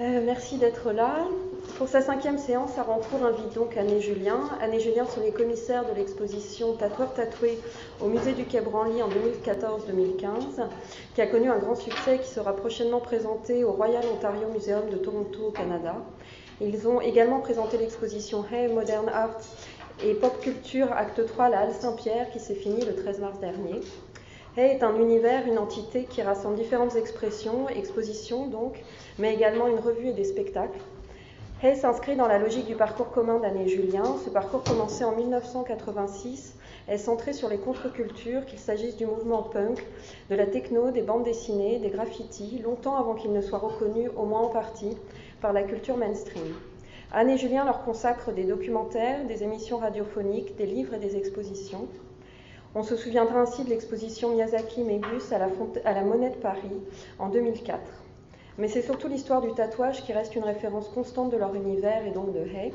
Merci d'être là. Pour sa 5e séance, Arancourt invite donc Anne et Julien. Anne et Julien sont les commissaires de l'exposition Tatoueurs tatoués au musée du Quai Branly en 2014-2015, qui a connu un grand succès et qui sera prochainement présenté au Royal Ontario Museum de Toronto au Canada. Ils ont également présenté l'exposition Hey Modern Art et Pop Culture Acte 3 à la Halle Saint-Pierre qui s'est finie le 13 mars dernier. Hey est un univers, une entité qui rassemble différentes expositions donc, mais également une revue et des spectacles. Hey s'inscrit dans la logique du parcours commun d'Anne et Julien. Ce parcours commencé en 1986 est centré sur les contre-cultures, qu'il s'agisse du mouvement punk, de la techno, des bandes dessinées, des graffitis, longtemps avant qu'ils ne soient reconnus, au moins en partie, par la culture mainstream. Anne et Julien leur consacrent des documentaires, des émissions radiophoniques, des livres et des expositions. On se souviendra ainsi de l'exposition Miyazaki-Mébius à la Monnaie de Paris en 2004. Mais c'est surtout l'histoire du tatouage qui reste une référence constante de leur univers et donc de Hey.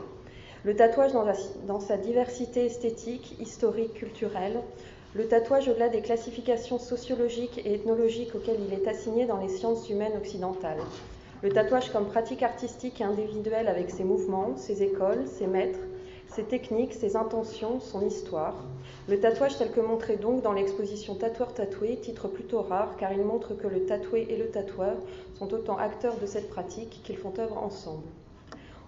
Le tatouage dans sa diversité esthétique, historique, culturelle. Le tatouage au-delà des classifications sociologiques et ethnologiques auxquelles il est assigné dans les sciences humaines occidentales. Le tatouage comme pratique artistique et individuelle avec ses mouvements, ses écoles, ses maîtres, ses techniques, ses intentions, son histoire. Le tatouage tel que montré donc dans l'exposition Tatoueurs tatoués, titre plutôt rare car il montre que le tatoué et le tatoueur sont autant acteurs de cette pratique qu'ils font œuvre ensemble.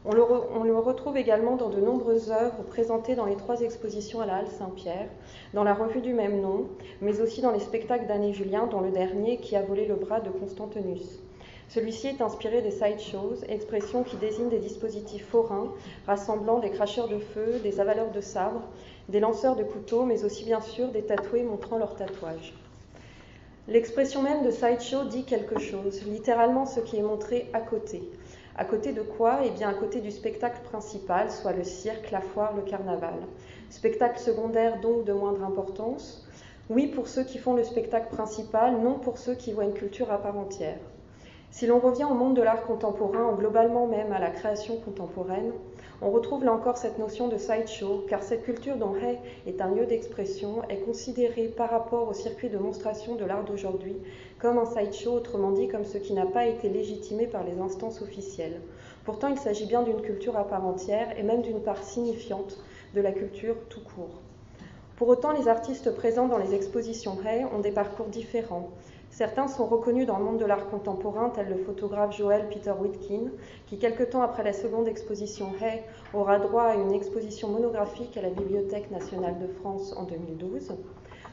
On le retrouve également dans de nombreuses œuvres présentées dans les 3 expositions à la Halle Saint-Pierre, dans la revue du même nom, mais aussi dans les spectacles d'Anne et Julien, dont le dernier qui a volé le bras de Constantinus. Celui-ci est inspiré des sideshows, expression qui désigne des dispositifs forains rassemblant des cracheurs de feu, des avaleurs de sabres, des lanceurs de couteaux, mais aussi bien sûr des tatoués montrant leur tatouage. L'expression même de sideshow dit quelque chose, littéralement ce qui est montré à côté. À côté de quoi ? Eh bien à côté du spectacle principal, soit le cirque, la foire, le carnaval. Spectacle secondaire donc de moindre importance. Oui pour ceux qui font le spectacle principal, non pour ceux qui voient une culture à part entière. Si l'on revient au monde de l'art contemporain, ou globalement même à la création contemporaine, on retrouve là encore cette notion de sideshow, car cette culture dont Hey est un lieu d'expression est considérée par rapport au circuit de monstration de l'art d'aujourd'hui comme un sideshow, autrement dit comme ce qui n'a pas été légitimé par les instances officielles. Pourtant, il s'agit bien d'une culture à part entière et même d'une part signifiante de la culture tout court. Pour autant, les artistes présents dans les expositions Hey ont des parcours différents. Certains sont reconnus dans le monde de l'art contemporain, tel le photographe Joel Peter Witkin, qui quelque temps après la seconde exposition Hey aura droit à une exposition monographique à la Bibliothèque nationale de France en 2012.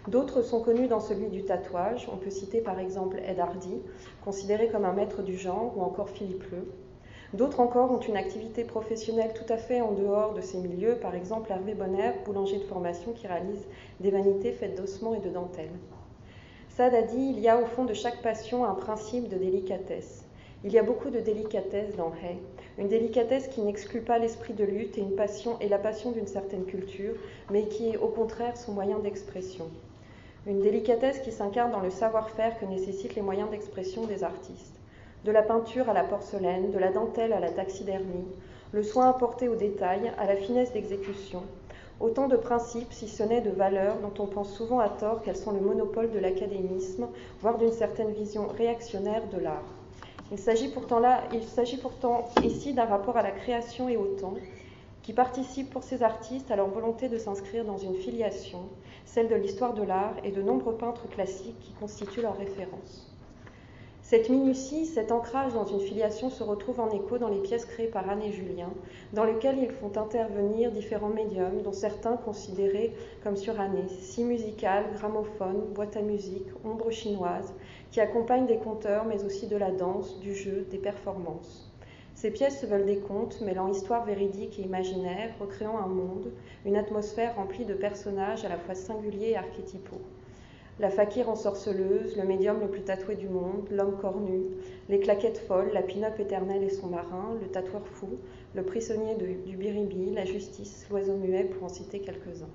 D'autres sont connus dans celui du tatouage. On peut citer par exemple Ed Hardy, considéré comme un maître du genre, ou encore Philippe Leu. D'autres encore ont une activité professionnelle tout à fait en dehors de ces milieux, par exemple Hervé Bonner, boulanger de formation qui réalise des vanités faites d'ossements et de dentelles. Sade a dit, il y a au fond de chaque passion un principe de délicatesse. Il y a beaucoup de délicatesse dans Hey, une délicatesse qui n'exclut pas l'esprit de lutte et la passion d'une certaine culture, mais qui est au contraire son moyen d'expression. Une délicatesse qui s'incarne dans le savoir-faire que nécessitent les moyens d'expression des artistes. De la peinture à la porcelaine, de la dentelle à la taxidermie, le soin apporté aux détails, à la finesse d'exécution, autant de principes, si ce n'est de valeurs, dont on pense souvent à tort qu'elles sont le monopole de l'académisme, voire d'une certaine vision réactionnaire de l'art. Il s'agit pourtant ici d'un rapport à la création et au temps, qui participe pour ces artistes à leur volonté de s'inscrire dans une filiation, celle de l'histoire de l'art et de nombreux peintres classiques qui constituent leur référence. Cette minutie, cet ancrage dans une filiation se retrouve en écho dans les pièces créées par Anne et Julien, dans lesquelles ils font intervenir différents médiums, dont certains considérés comme surannés, scie musicale, gramophone, boîte à musique, ombre chinoise, qui accompagnent des conteurs, mais aussi de la danse, du jeu, des performances. Ces pièces se veulent des contes, mêlant histoire véridique et imaginaire, recréant un monde, une atmosphère remplie de personnages à la fois singuliers et archétypaux. La fakir ensorceleuse, le médium le plus tatoué du monde, l'homme cornu, les claquettes folles, la pin-up éternelle et son marin, le tatoueur fou, le prisonnier du biribi, la justice, l'oiseau muet, pour en citer quelques-uns.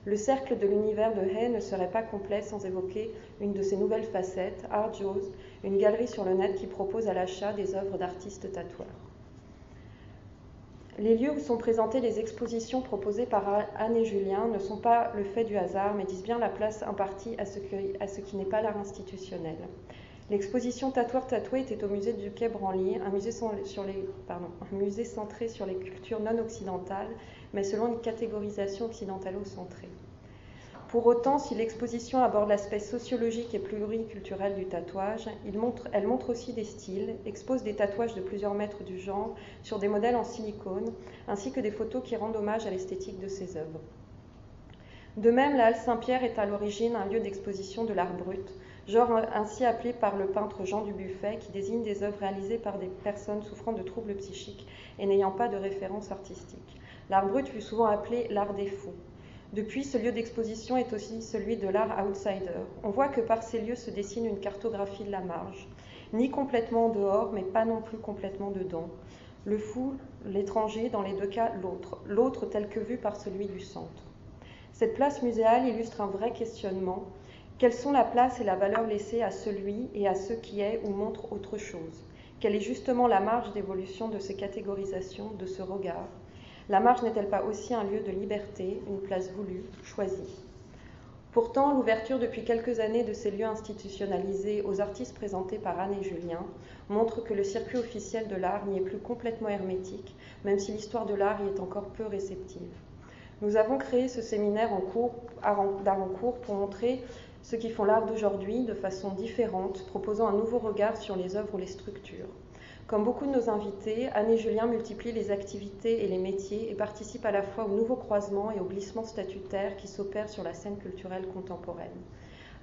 Le cercle de l'univers de Hey ne serait pas complet sans évoquer une de ses nouvelles facettes, Art Jaws, une galerie sur le net qui propose à l'achat des œuvres d'artistes tatoueurs. Les lieux où sont présentées les expositions proposées par Anne et Julien ne sont pas le fait du hasard, mais disent bien la place impartie à ce qui n'est pas l'art institutionnel. L'exposition Tatoueur Tatoué était au musée du Quai Branly, un musée centré sur les cultures non occidentales, mais selon une catégorisation occidentalo-centrée. Pour autant, si l'exposition aborde l'aspect sociologique et pluriculturel du tatouage, elle montre aussi des styles, expose des tatouages de plusieurs maîtres du genre sur des modèles en silicone, ainsi que des photos qui rendent hommage à l'esthétique de ses œuvres. De même, la Halle Saint-Pierre est à l'origine un lieu d'exposition de l'art brut, genre ainsi appelé par le peintre Jean Dubuffet, qui désigne des œuvres réalisées par des personnes souffrant de troubles psychiques et n'ayant pas de référence artistique. L'art brut fut souvent appelé l'art des fous. Depuis, ce lieu d'exposition est aussi celui de l'art outsider. On voit que par ces lieux se dessine une cartographie de la marge, ni complètement dehors, mais pas non plus complètement dedans. Le fou, l'étranger, dans les deux cas, l'autre tel que vu par celui du centre. Cette place muséale illustre un vrai questionnement. Quelles sont la place et la valeur laissées à celui et à ce qui est ou montre autre chose? Quelle est justement la marge d'évolution de ces catégorisations, de ce regard? La marge n'est-elle pas aussi un lieu de liberté, une place voulue, choisie? Pourtant, l'ouverture depuis quelques années de ces lieux institutionnalisés aux artistes présentés par Anne et Julien montre que le circuit officiel de l'art n'y est plus complètement hermétique, même si l'histoire de l'art y est encore peu réceptive. Nous avons créé ce séminaire d'art en cours pour montrer ceux qui font l'art d'aujourd'hui de façon différente, proposant un nouveau regard sur les œuvres ou les structures. Comme beaucoup de nos invités, Anne et Julien multiplient les activités et les métiers et participent à la fois au nouveau croisement et au glissement statutaire qui s'opère sur la scène culturelle contemporaine.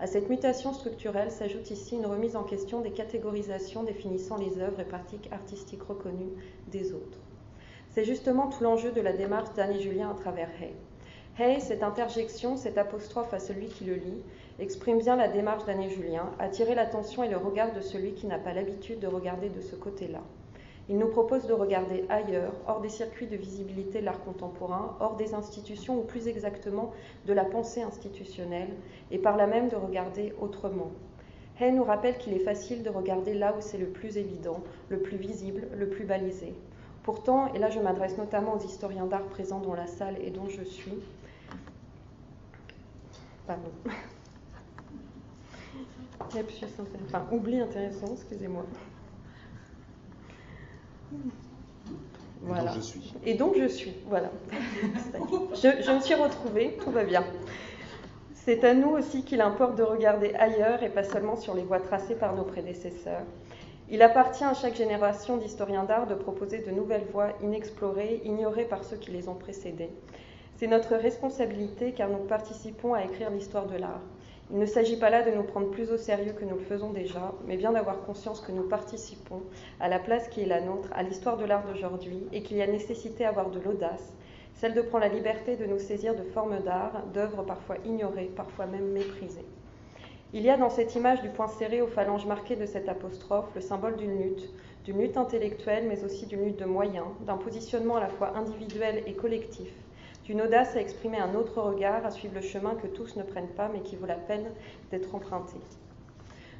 À cette mutation structurelle s'ajoute ici une remise en question des catégorisations définissant les œuvres et pratiques artistiques reconnues des autres. C'est justement tout l'enjeu de la démarche d'Anne et Julien à travers Hey. Hey, cette interjection, cette apostrophe à celui qui le lit, exprime bien la démarche d'Anne et Julien, attirer l'attention et le regard de celui qui n'a pas l'habitude de regarder de ce côté-là. Il nous propose de regarder ailleurs, hors des circuits de visibilité de l'art contemporain, hors des institutions ou plus exactement de la pensée institutionnelle, et par là même de regarder autrement. Hey nous rappelle qu'il est facile de regarder là où c'est le plus évident, le plus visible, le plus balisé. Pourtant, et là je m'adresse notamment aux historiens d'art présents dans la salle et dont je suis, oubli intéressant, excusez-moi. Voilà. Et donc je suis. Et donc je suis, voilà. Je me suis retrouvée, tout va bien. C'est à nous aussi qu'il importe de regarder ailleurs et pas seulement sur les voies tracées par nos prédécesseurs. Il appartient à chaque génération d'historiens d'art de proposer de nouvelles voies inexplorées, ignorées par ceux qui les ont précédés. C'est notre responsabilité car nous participons à écrire l'histoire de l'art. Il ne s'agit pas là de nous prendre plus au sérieux que nous le faisons déjà, mais bien d'avoir conscience que nous participons à la place qui est la nôtre, à l'histoire de l'art d'aujourd'hui, et qu'il y a nécessité à avoir de l'audace, celle de prendre la liberté de nous saisir de formes d'art, d'œuvres parfois ignorées, parfois même méprisées. Il y a dans cette image du poing serré aux phalanges marquées de cette apostrophe le symbole d'une lutte intellectuelle, mais aussi d'une lutte de moyens, d'un positionnement à la fois individuel et collectif, d'une audace à exprimer un autre regard, à suivre le chemin que tous ne prennent pas, mais qui vaut la peine d'être emprunté.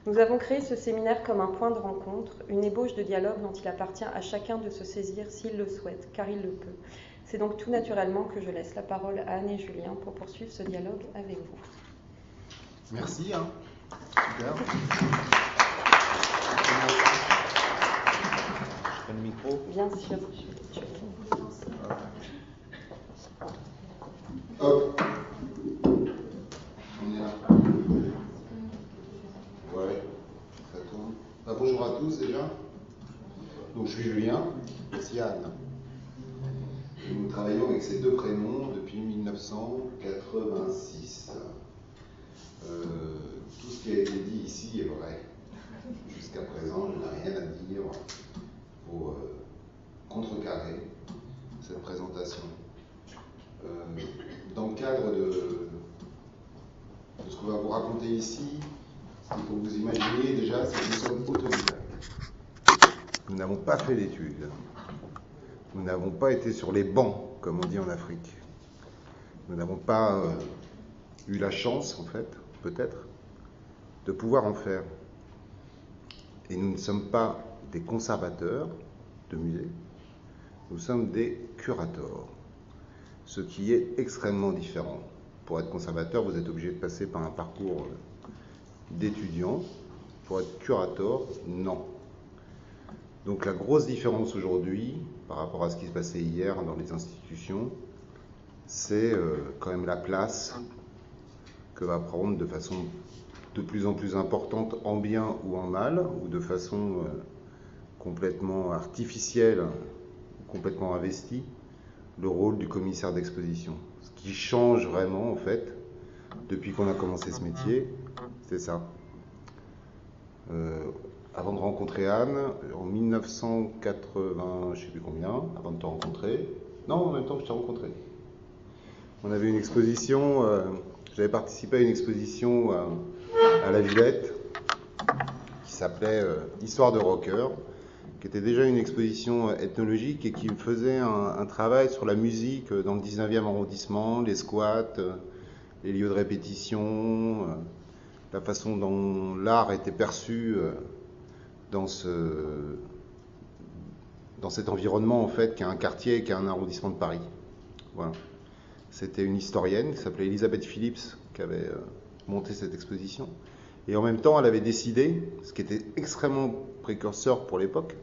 Nous avons créé ce séminaire comme un point de rencontre, une ébauche de dialogue dont il appartient à chacun de se saisir s'il le souhaite, car il le peut. C'est donc tout naturellement que je laisse la parole à Anne et Julien pour poursuivre ce dialogue avec vous. Merci. Super. Le micro. Bien sûr. Hop. On est là. Ouais, ça tourne. Bonjour à tous déjà. Donc je suis Julien, c'est Anne. Nous travaillons avec ces deux prénoms depuis 1986. Tout ce qui a été dit ici est vrai. Jusqu'à présent, je n'ai rien à dire pour contrecarrer cette présentation. Dans le cadre de ce qu'on va vous raconter ici, ce qu'il faut que vous imaginiez déjà, c'est que nous sommes autodidactes. Nous n'avons pas fait d'études. Nous n'avons pas été sur les bancs, comme on dit en Afrique. Nous n'avons pas eu la chance, en fait, peut-être, de pouvoir en faire. Et nous ne sommes pas des conservateurs de musées, nous sommes des curators, ce qui est extrêmement différent. Pour être conservateur, vous êtes obligé de passer par un parcours d'étudiant, Pour être curator, non. Donc la grosse différence aujourd'hui, par rapport à ce qui se passait hier dans les institutions, c'est quand même la place que va prendre de façon de plus en plus importante, en bien ou en mal, ou de façon complètement artificielle, complètement investie, le rôle du commissaire d'exposition. Ce qui change vraiment, en fait, depuis qu'on a commencé ce métier, c'est ça. Avant de rencontrer Anne, en 1980, je ne sais plus combien, avant de te rencontrer, non, en même temps que je t'ai rencontré, on avait une exposition, j'avais participé à une exposition à la Villette, qui s'appelait Histoire de rocker, qui était déjà une exposition ethnologique et qui faisait un travail sur la musique dans le 19e arrondissement, les squats, les lieux de répétition, la façon dont l'art était perçu dans cet environnement en fait, qui est un quartier, qui est un arrondissement de Paris. Voilà. C'était une historienne qui s'appelait Elisabeth Phillips qui avait monté cette exposition. Et en même temps, elle avait décidé, ce qui était extrêmement précurseur pour l'époque,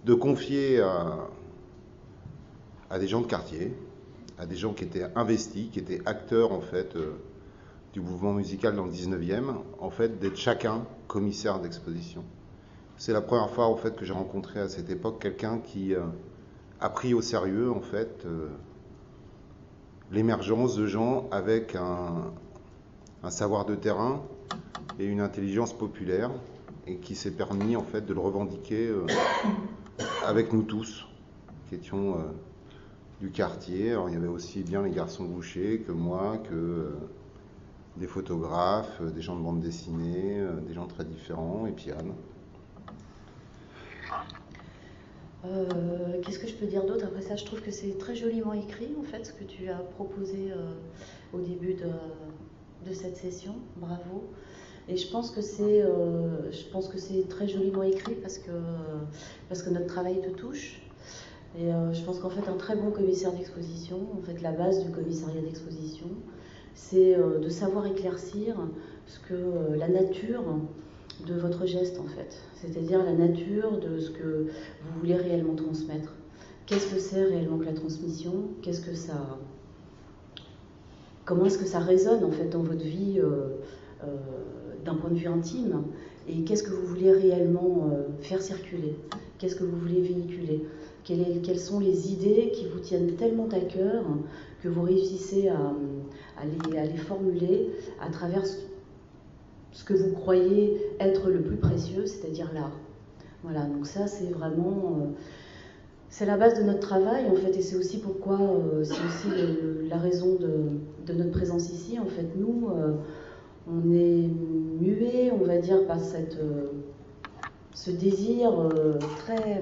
de confier à des gens de quartier, à des gens qui étaient investis, qui étaient acteurs en fait du mouvement musical dans le 19e, en fait d'être chacun commissaire d'exposition. C'est la première fois en fait que j'ai rencontré à cette époque quelqu'un qui a pris au sérieux en fait l'émergence de gens avec un savoir de terrain et une intelligence populaire et qui s'est permis en fait de le revendiquer avec nous tous qui étions du quartier. Alors il y avait aussi bien les garçons bouchers que moi, que des photographes, des gens de bande dessinée, des gens très différents, et puis Anne. Qu'est-ce que je peux dire d'autre après ça? Je trouve que c'est très joliment écrit en fait ce que tu as proposé au début de cette session. Bravo. Et je pense que c'est très joliment écrit parce que notre travail te touche. Et je pense qu'en fait un très bon commissaire d'exposition, en fait la base du commissariat d'exposition, c'est de savoir éclaircir ce que la nature de votre geste en fait, c'est-à-dire la nature de ce que vous voulez réellement transmettre. Qu'est-ce que c'est réellement que la transmission? Comment est-ce que ça résonne en fait dans votre vie d'un point de vue intime? Et qu'est-ce que vous voulez réellement faire circuler? Qu'est-ce que vous voulez véhiculer? Quelles sont les idées qui vous tiennent tellement à cœur que vous réussissez à les formuler à travers ce que vous croyez être le plus précieux, c'est-à-dire l'art. Voilà, donc ça c'est vraiment... c'est la base de notre travail en fait, et c'est aussi pourquoi, c'est aussi la raison de notre présence ici. En fait, nous, on est muets, on va dire, par ce désir très,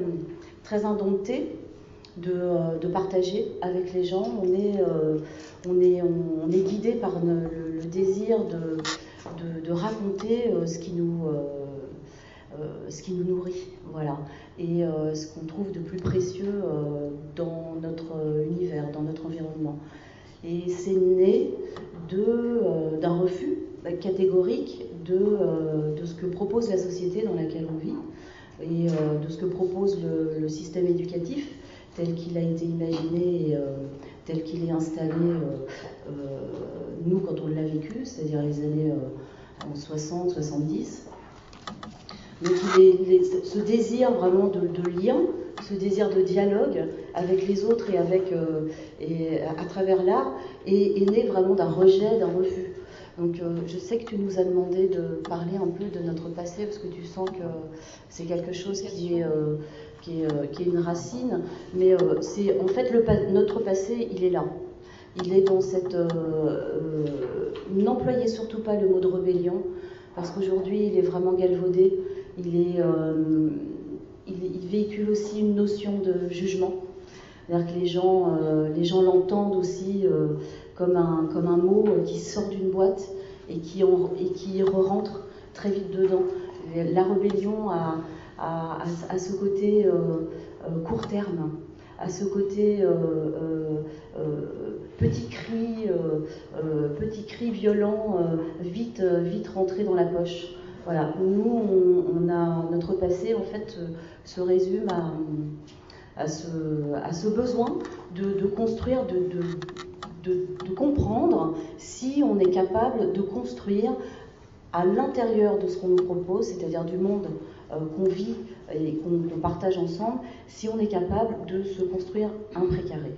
très indompté de partager avec les gens. On est guidé par le désir de raconter ce qui nous nourrit, voilà, et ce qu'on trouve de plus précieux dans notre univers, dans notre environnement. Et c'est né d'un refus catégorique de ce que propose la société dans laquelle on vit et de ce que propose le système éducatif tel qu'il a été imaginé, tel qu'il est installé, nous quand on l'a vécu, c'est-à-dire les années en 60, 70. Donc ce désir vraiment de lien, ce désir de dialogue avec les autres et à travers l'art est né vraiment d'un rejet, d'un refus. Donc je sais que tu nous as demandé de parler un peu de notre passé parce que tu sens que c'est quelque chose qui est une racine, mais c'est en fait notre passé, il est là. Il est dans cette... n'employez surtout pas le mot de rébellion, parce qu'aujourd'hui il est vraiment galvaudé. Il véhicule aussi une notion de jugement. C'est-à-dire que les gens l'entendent aussi comme un mot qui sort d'une boîte et qui re-rentre très vite dedans. La rébellion a ce côté court terme, à ce côté petit cri violent, vite rentré dans la poche. Voilà, nous, notre passé, en fait, se résume à ce besoin de construire, de comprendre si on est capable de construire à l'intérieur de ce qu'on nous propose, c'est-à-dire du monde qu'on vit et qu'on partage ensemble, si on est capable de se construire un précaré.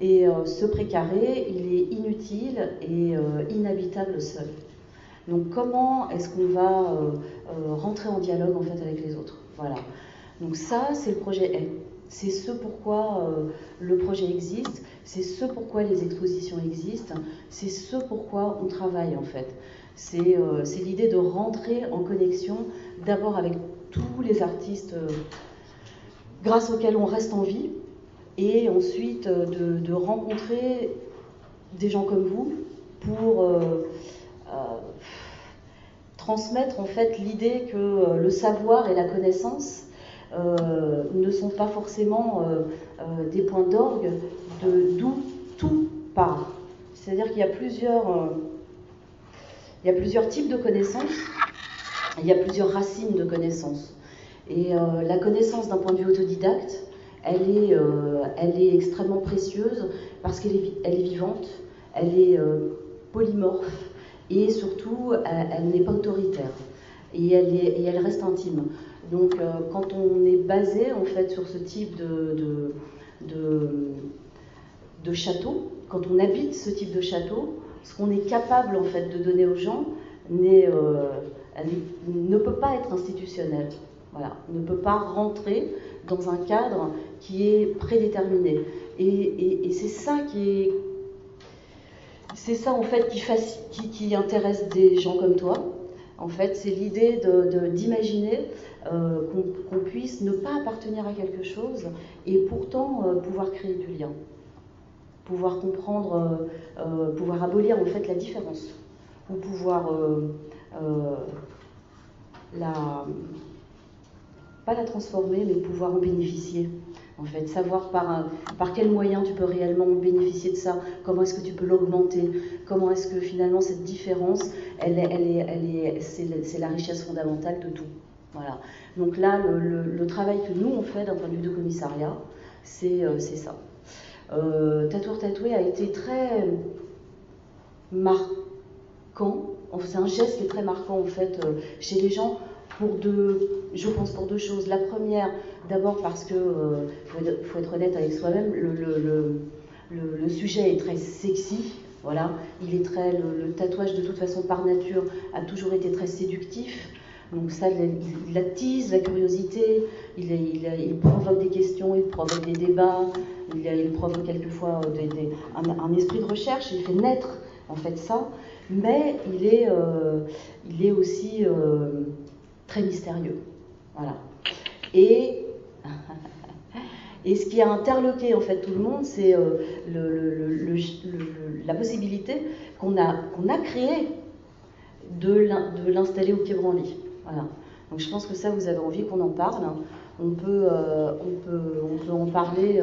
Et ce précaré, il est inutile et inhabitable seul. Donc comment est-ce qu'on va rentrer en dialogue en fait avec les autres? Voilà. Donc ça, c'est le projet M. C'est ce pourquoi le projet existe, c'est ce pourquoi les expositions existent, c'est ce pourquoi on travaille en fait. C'est l'idée de rentrer en connexion d'abord avec tous les artistes grâce auxquels on reste en vie, et ensuite de rencontrer des gens comme vous pour transmettre en fait l'idée que le savoir et la connaissance ne sont pas forcément des points d'orgue d'où tout part. C'est-à-dire qu'il y a plusieurs types de connaissances, il y a plusieurs racines de connaissances. Et la connaissance d'un point de vue autodidacte, elle est extrêmement précieuse parce qu'elle est vivante, elle est polymorphe et surtout elle n'est pas autoritaire et elle reste intime. Donc quand on est basé en fait sur ce type de château, quand on habite ce type de château, ce qu'on est capable en fait de donner aux gens ne peut pas être institutionnel. Voilà, ne peut pas rentrer dans un cadre qui est prédéterminé. Et c'est ça en fait qui intéresse des gens comme toi. En fait, c'est l'idée d'imaginer qu'on puisse ne pas appartenir à quelque chose et pourtant pouvoir créer du lien, pouvoir comprendre, pouvoir abolir en fait la différence, ou pouvoir pas la transformer, mais pouvoir en bénéficier. En fait, savoir par quel moyen tu peux réellement bénéficier de ça, comment est-ce que tu peux l'augmenter, comment est-ce que finalement cette différence, c'est la richesse fondamentale de tout. Voilà. Donc là, le travail que nous on fait d'un point de vue de commissariat, c'est ça. Tatoueur Tatoué a été très marquant. C'est un geste qui est très marquant en fait chez les gens. Je pense pour deux choses. La première, d'abord parce que, faut être honnête avec soi-même, le sujet est très sexy. Voilà, le tatouage de toute façon par nature a toujours été très séductif. Donc ça, il attise la curiosité, il provoque des questions, il provoque des débats, il provoque quelquefois un esprit de recherche, il fait naître en fait ça, mais il est aussi très mystérieux. Voilà. Et ce qui a interloqué en fait tout le monde, c'est la possibilité qu'on a créée de l'installer au Quai Branly. Voilà. Donc je pense que ça, vous avez envie qu'on en parle. On peut en parler,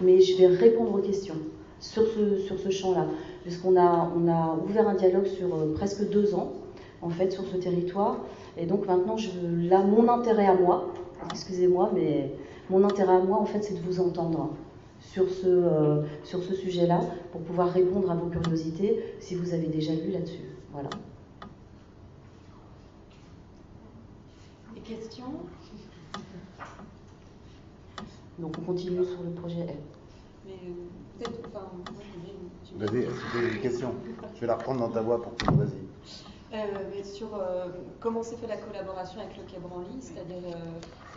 mais je vais répondre aux questions sur ce champ-là, puisqu'on a ouvert un dialogue sur presque 2 ans, en fait, sur ce territoire. Et donc maintenant, mon intérêt à moi, excusez-moi, mais mon intérêt à moi, en fait, c'est de vous entendre sur ce sujet-là, pour pouvoir répondre à vos curiosités, si vous avez déjà lu là-dessus. Voilà. Des questions? Donc on continue sur le projet M. Mais peut-être, enfin, Vas-y, est-ce que tu as des questions? Je vais la reprendre dans ta voix pour que tu vas-y. Mais sur comment s'est fait la collaboration avec le Quai Branly, c'est-à-dire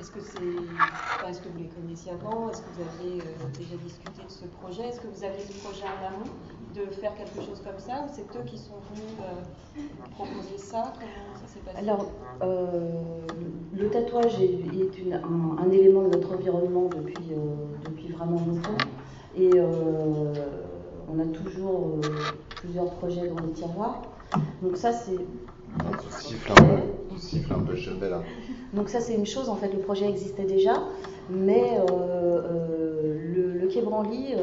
est-ce que vous les connaissiez avant, est-ce que vous aviez déjà discuté de ce projet, est-ce que vous aviez ce projet en amont de faire quelque chose comme ça, ou c'est eux qui sont venus proposer ça? Comment ça s'est passé? Alors, le tatouage est un élément de notre environnement depuis vraiment longtemps, et on a toujours plusieurs projets dans les tiroirs. Donc ça c'est. Tu siffles un peu, je fais là. Donc ça c'est une chose, en fait le projet existait déjà, mais le Quai Branly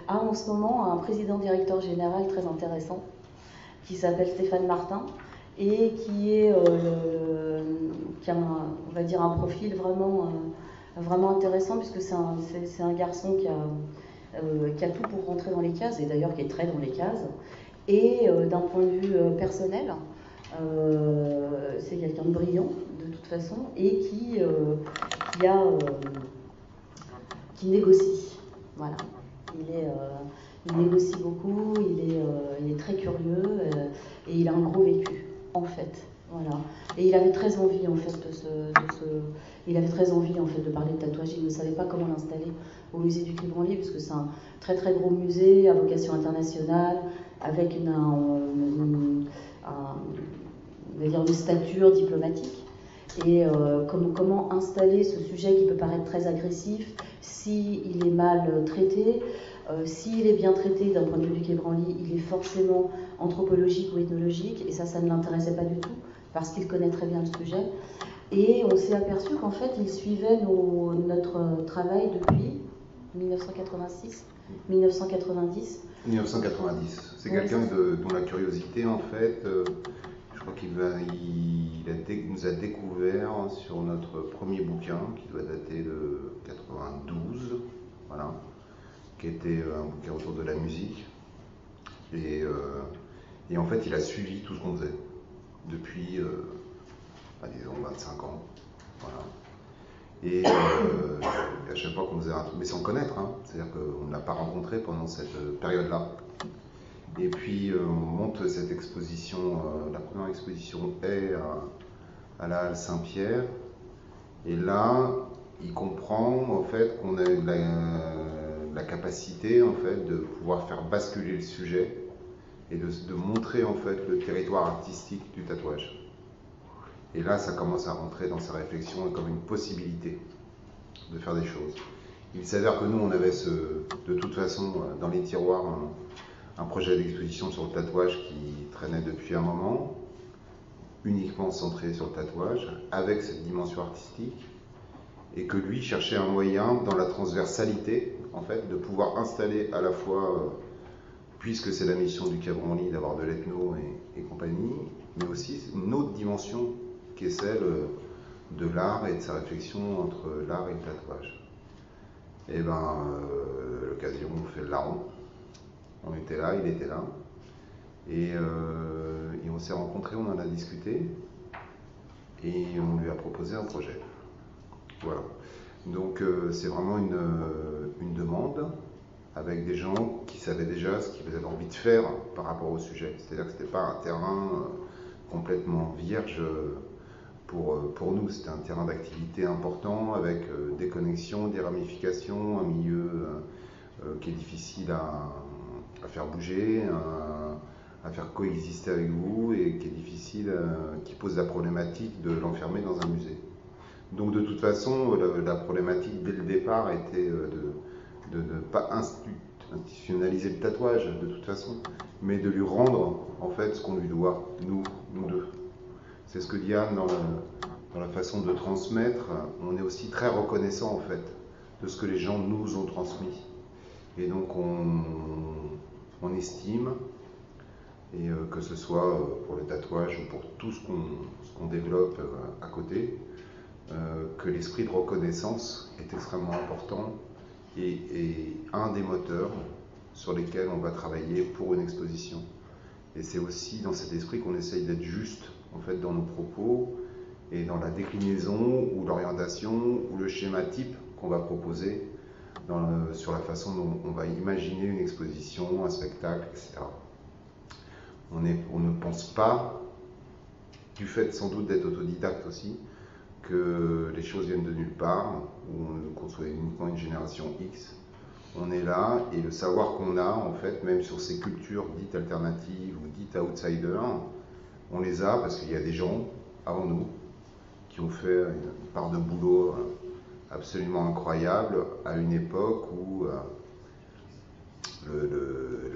a en ce moment un président-directeur général très intéressant qui s'appelle Stéphane Martin et qui est qui a on va dire un profil vraiment intéressant, puisque c'est un garçon qui a tout pour rentrer dans les cases, et d'ailleurs qui est très dans les cases. Et d'un point de vue personnel, c'est quelqu'un de brillant de toute façon, et qui négocie. Voilà. Il négocie beaucoup, il est très curieux, et il a un gros vécu, en fait. Voilà. Et il avait très envie, en fait, de parler de tatouage. Il ne savait pas comment l'installer au musée du Quai Branly, puisque c'est un très très gros musée à vocation internationale, avec on va dire une stature diplomatique. Et comment installer ce sujet qui peut paraître très agressif, s'il est mal traité. S'il est bien traité d'un point de vue du Quai Branly, il est forcément anthropologique ou ethnologique, et ça ne l'intéressait pas du tout, parce qu'il connaît très bien le sujet. Et on s'est aperçu qu'en fait, il suivait notre travail depuis 1986, 1990. 1990. C'est quelqu'un dont la curiosité, en fait, je crois qu'il nous a découvert sur notre premier bouquin, qui doit dater de 92, voilà, qui était un bouquin autour de la musique. Et en fait, il a suivi tout ce qu'on faisait depuis, disons, 25 ans. Voilà. Et à chaque fois qu'on faisait un truc, mais sans connaître, hein, c'est-à-dire qu'on ne l'a pas rencontré pendant cette période-là. Et puis on monte cette exposition, la première exposition est à la Halle Saint-Pierre. Et là, il comprend en fait qu'on a la capacité en fait de pouvoir faire basculer le sujet et de montrer en fait le territoire artistique du tatouage. Et là, ça commence à rentrer dans sa réflexion comme une possibilité de faire des choses. Il s'avère que nous, on avait de toute façon dans les tiroirs un projet d'exposition sur le tatouage qui traînait depuis un moment, uniquement centré sur le tatouage, avec cette dimension artistique, et que lui cherchait un moyen, dans la transversalité, en fait, de pouvoir installer à la fois, puisque c'est la mission du Quai Branly d'avoir de l'ethno et compagnie, mais aussi une autre dimension qui est celle de l'art et de sa réflexion entre l'art et le tatouage. Et l'occasion fait le larron. On était là, il était là. Et on s'est rencontrés, on en a discuté. Et on lui a proposé un projet. Voilà. Donc c'est vraiment une demande avec des gens qui savaient déjà ce qu'ils avaient envie de faire par rapport au sujet. C'est-à-dire que ce n'était pas un terrain complètement vierge pour nous. C'était un terrain d'activité important avec des connexions, des ramifications, un milieu qui est difficile à faire bouger, à faire coexister avec vous, et qui est difficile, qui pose la problématique de l'enfermer dans un musée. Donc de toute façon, la problématique dès le départ était de ne pas institutionnaliser le tatouage de toute façon, mais de lui rendre en fait ce qu'on lui doit, nous deux. C'est ce que Diane, dans la façon de transmettre, on est aussi très reconnaissant en fait de ce que les gens nous ont transmis. Et donc on estime, et que ce soit pour le tatouage ou pour tout ce qu'on développe à côté, que l'esprit de reconnaissance est extrêmement important et un des moteurs sur lesquels on va travailler pour une exposition. Et c'est aussi dans cet esprit qu'on essaye d'être juste en fait dans nos propos et dans la déclinaison ou l'orientation ou le schéma type qu'on va proposer sur la façon dont on va imaginer une exposition, un spectacle, etc. On ne pense pas, du fait sans doute d'être autodidacte aussi, que les choses viennent de nulle part, ou qu'on soit uniquement une génération X. On est là, et le savoir qu'on a, en fait, même sur ces cultures dites alternatives ou dites outsiders, on les a parce qu'il y a des gens avant nous qui ont fait une part de boulot absolument incroyable à une époque où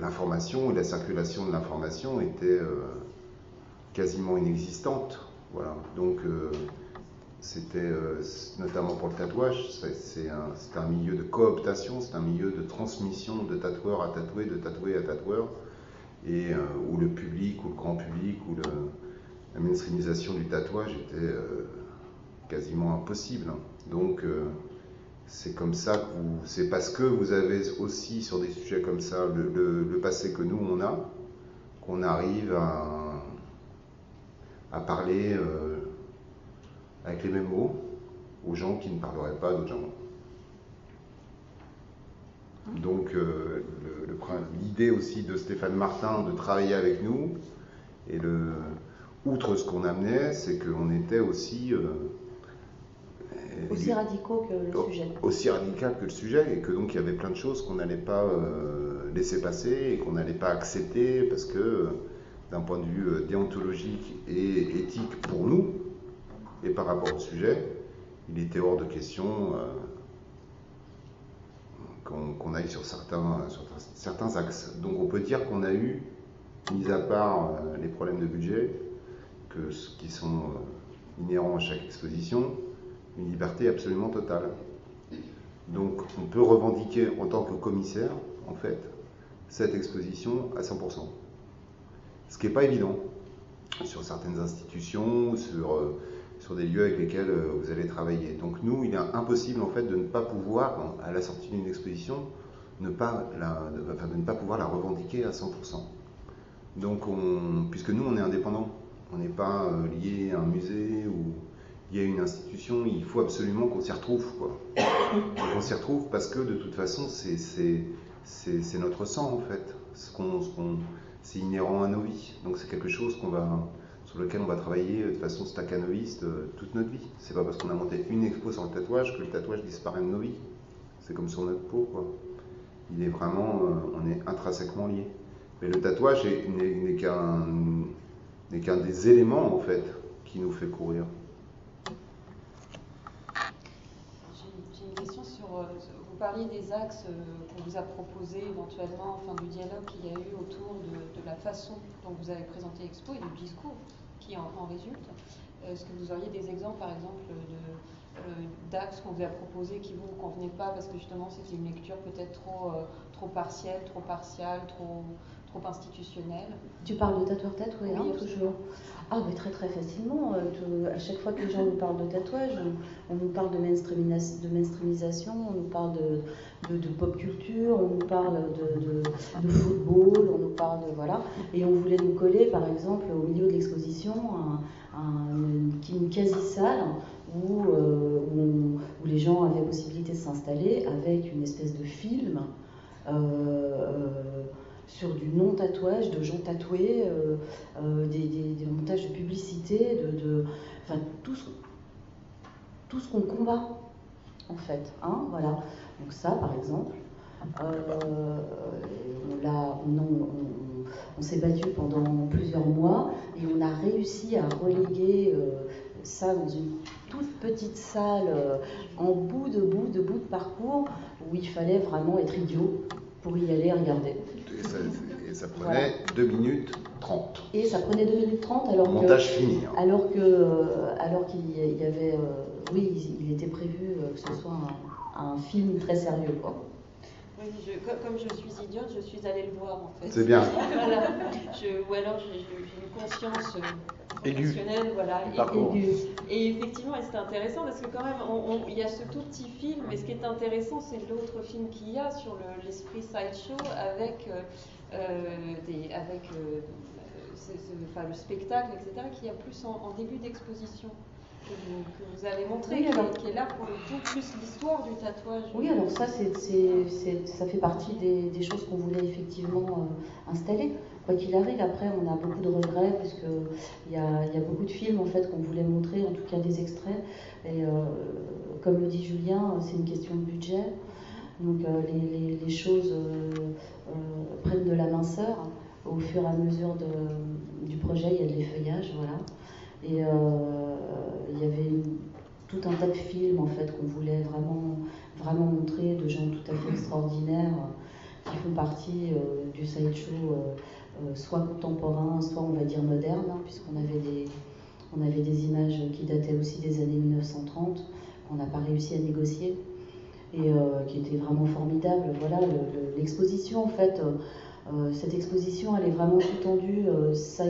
l'information et la circulation de l'information était quasiment inexistante. Voilà. Donc c'était notamment pour le tatouage, c'est un milieu de cooptation, c'est un milieu de transmission de tatoueur à tatoué, de tatoué à tatoueur, et où le public, ou le grand public, ou la mainstreamisation du tatouage était quasiment impossible. Donc c'est comme ça que c'est parce que vous avez aussi sur des sujets comme ça le passé que nous on a, qu'on arrive à parler avec les mêmes mots aux gens qui ne parleraient pas d'autres gens. Donc l'idée aussi de Stéphane Martin de travailler avec nous, et outre ce qu'on amenait, c'est qu'on était aussi radicaux que le sujet. Aussi radical que le sujet, et que donc il y avait plein de choses qu'on n'allait pas laisser passer et qu'on n'allait pas accepter parce que d'un point de vue déontologique et éthique pour nous et par rapport au sujet, il était hors de question qu'on aille sur certains axes. Donc on peut dire qu'on a eu, mis à part les problèmes de budget qui sont inhérents à chaque exposition, une liberté absolument totale. Donc on peut revendiquer en tant que commissaire, en fait, cette exposition à 100%. Ce qui n'est pas évident sur certaines institutions, sur des lieux avec lesquels vous allez travailler. Donc nous, il est impossible en fait de ne pas pouvoir, à la sortie d'une exposition, de ne pas pouvoir la revendiquer à 100%. Donc puisque nous, on est indépendants, on n'est pas lié à un musée ou lié à une institution, il faut absolument qu'on s'y retrouve, quoi. On s'y retrouve parce que de toute façon, c'est notre sang en fait. C'est inhérent à nos vies. Donc c'est quelque chose sur lequel on va travailler de façon staccanoviste toute notre vie. C'est pas parce qu'on a monté une expo sur le tatouage que le tatouage disparaît de nos vies. C'est comme sur notre peau, quoi. Il est vraiment, on est intrinsèquement liés. Mais le tatouage n'est qu'un des éléments en fait qui nous fait courir. J'ai une question sur, vous parliez des axes qu'on vous a proposés éventuellement, enfin du dialogue qu'il y a eu autour de la façon dont vous avez présenté l'expo et du discours qui en résulte. Est-ce que vous auriez des exemples, par exemple, d'axes qu'on vous a proposés qui vous convenaient pas parce que justement c'était une lecture peut-être trop partielle, trop partiale, trop institutionnelle? Tu parles de tatoueur tatoué, oui, hein, toujours. Ah, mais très très facilement. À chaque fois que les gens nous parlent de tatouage, on nous parle de mainstreamisation, on nous parle de pop culture, on nous parle de football, on nous parle de voilà. Et on voulait nous coller, par exemple, au milieu de l'exposition, une quasi-salle où les gens avaient la possibilité de s'installer avec une espèce de film. Sur du non-tatouage, de gens tatoués, des montages de publicité, enfin, tout ce qu'on combat, en fait. Hein, voilà. Donc ça, par exemple, on s'est battu pendant plusieurs mois et on a réussi à reléguer ça dans une toute petite salle en bout de parcours où il fallait vraiment être idiot pour y aller regarder. Et ça prenait 2 minutes 30. Et ça prenait 2 minutes 30 alors montage fini. Hein. Alors qu'il y avait... il était prévu que ce soit un film très sérieux, quoi. Oui, comme je suis idiote, je suis allée le voir en fait. C'est bien. Voilà. Ou alors j'ai une conscience professionnelle, voilà. Et effectivement, c'était intéressant parce que quand même, il y a ce tout petit film, mais ce qui est intéressant, c'est l'autre film qu'il y a sur l'esprit sideshow avec le spectacle, etc., qui est plus en début d'exposition. Que vous avez montré, oui, qui est là pour le coup plus l'histoire du tatouage. Oui, alors ça, ça fait partie des choses qu'on voulait effectivement installer. Quoi qu'il arrive, après, on a beaucoup de regrets, puisqu'il y a beaucoup de films en fait, qu'on voulait montrer, en tout cas des extraits. Et comme le dit Julien, c'est une question de budget. Donc les choses prennent de la minceur. Au fur et à mesure du projet, il y a de l'effeuillage, voilà. Et il y avait tout un tas de films en fait qu'on voulait vraiment montrer, de gens tout à fait extraordinaires qui font partie du sideshow, soit contemporain, soit on va dire moderne, hein, puisqu'on avait des images qui dataient aussi des années 1930 qu'on n'a pas réussi à négocier et qui étaient vraiment formidables. Voilà, l'exposition en fait, cette exposition elle est vraiment sous-tendue. Ça,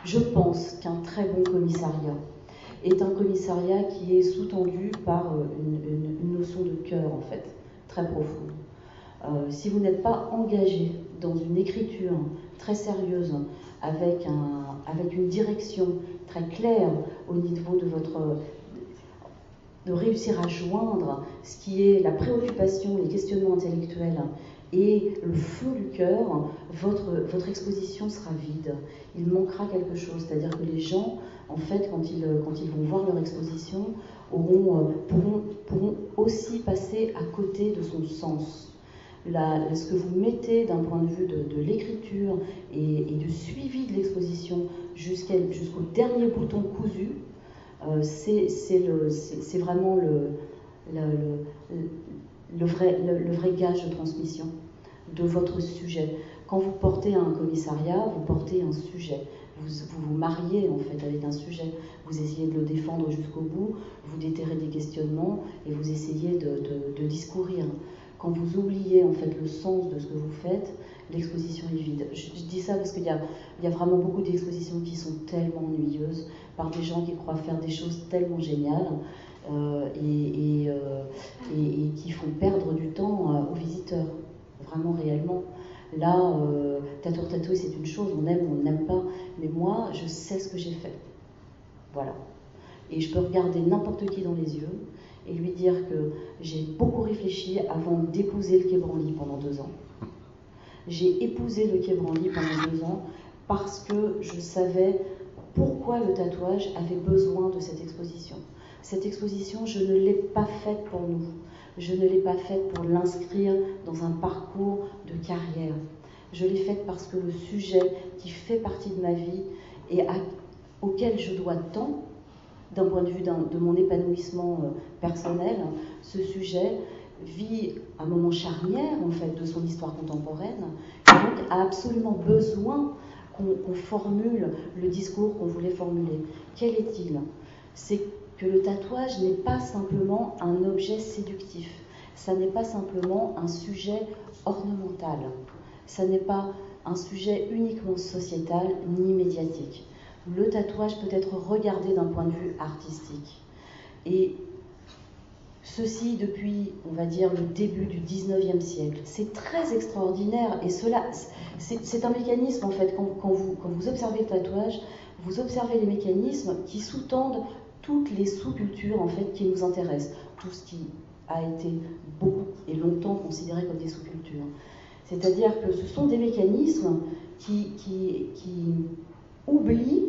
je pense qu'un très bon commissariat est un commissariat qui est sous-tendu par une notion de cœur, en fait, très profonde. Si vous n'êtes pas engagé dans une écriture très sérieuse, avec une direction très claire au niveau de réussir à joindre ce qui est la préoccupation, les questionnements intellectuels et le fond du cœur, votre exposition sera vide. Il manquera quelque chose, c'est-à-dire que les gens, en fait, quand ils vont voir leur exposition, pourront aussi passer à côté de son sens. Ce que vous mettez d'un point de vue de l'écriture et du suivi de l'exposition jusqu'au dernier bouton cousu, c'est vraiment le vrai gage de transmission de votre sujet. Quand vous portez un commissariat, vous portez un sujet. Vous mariez en fait avec un sujet. Vous essayez de le défendre jusqu'au bout, vous déterrez des questionnements et vous essayez de discourir. Quand vous oubliez en fait le sens de ce que vous faites, l'exposition est vide. Je dis ça parce qu'il y a vraiment beaucoup d'expositions qui sont tellement ennuyeuses par des gens qui croient faire des choses tellement géniales et qui font perdre du temps aux visiteurs, vraiment réellement. Là, Tatoueur Tatoué, c'est une chose, on aime ou on n'aime pas, mais moi, je sais ce que j'ai fait. Voilà. Et je peux regarder n'importe qui dans les yeux et lui dire que j'ai beaucoup réfléchi avant d'épouser le Quai Branly pendant 2 ans. J'ai épousé le Quai Branly pendant 2 ans parce que je savais pourquoi le tatouage avait besoin de cette exposition. Cette exposition, je ne l'ai pas faite pour nous. Je ne l'ai pas faite pour l'inscrire dans un parcours de carrière. Je l'ai faite parce que le sujet qui fait partie de ma vie et auquel je dois tant, d'un point de vue de mon épanouissement personnel, ce sujet vit un moment charnière en fait de son histoire contemporaine et donc a absolument besoin qu'on formule le discours qu'on voulait formuler. Quel est-il? C'est que le tatouage n'est pas simplement un objet séductif, ça n'est pas simplement un sujet ornemental, ça n'est pas un sujet uniquement sociétal ni médiatique. Le tatouage peut être regardé d'un point de vue artistique. Et ceci depuis, on va dire, le début du 19e siècle. C'est très extraordinaire et cela, c'est un mécanisme en fait, quand vous observez le tatouage, vous observez les mécanismes qui sous-tendent toutes les sous-cultures en fait qui nous intéressent, tout ce qui a été beaucoup et longtemps considéré comme des sous-cultures. C'est-à-dire que ce sont des mécanismes qui oublient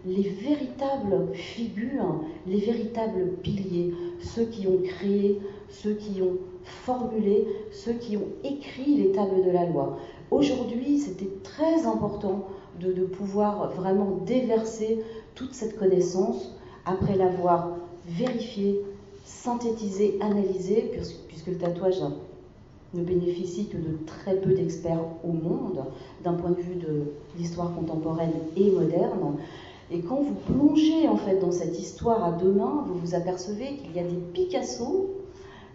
les véritables figures, les véritables piliers, ceux qui ont créé, ceux qui ont formulé, ceux qui ont écrit les tables de la loi. Aujourd'hui, c'était très important de pouvoir vraiment déverser toute cette connaissance après l'avoir vérifiée, synthétisée, analysée, puisque le tatouage ne bénéficie que de très peu d'experts au monde, d'un point de vue de l'histoire contemporaine et moderne. Et quand vous plongez en fait dans cette histoire à 2 mains, vous vous apercevez qu'il y a des Picasso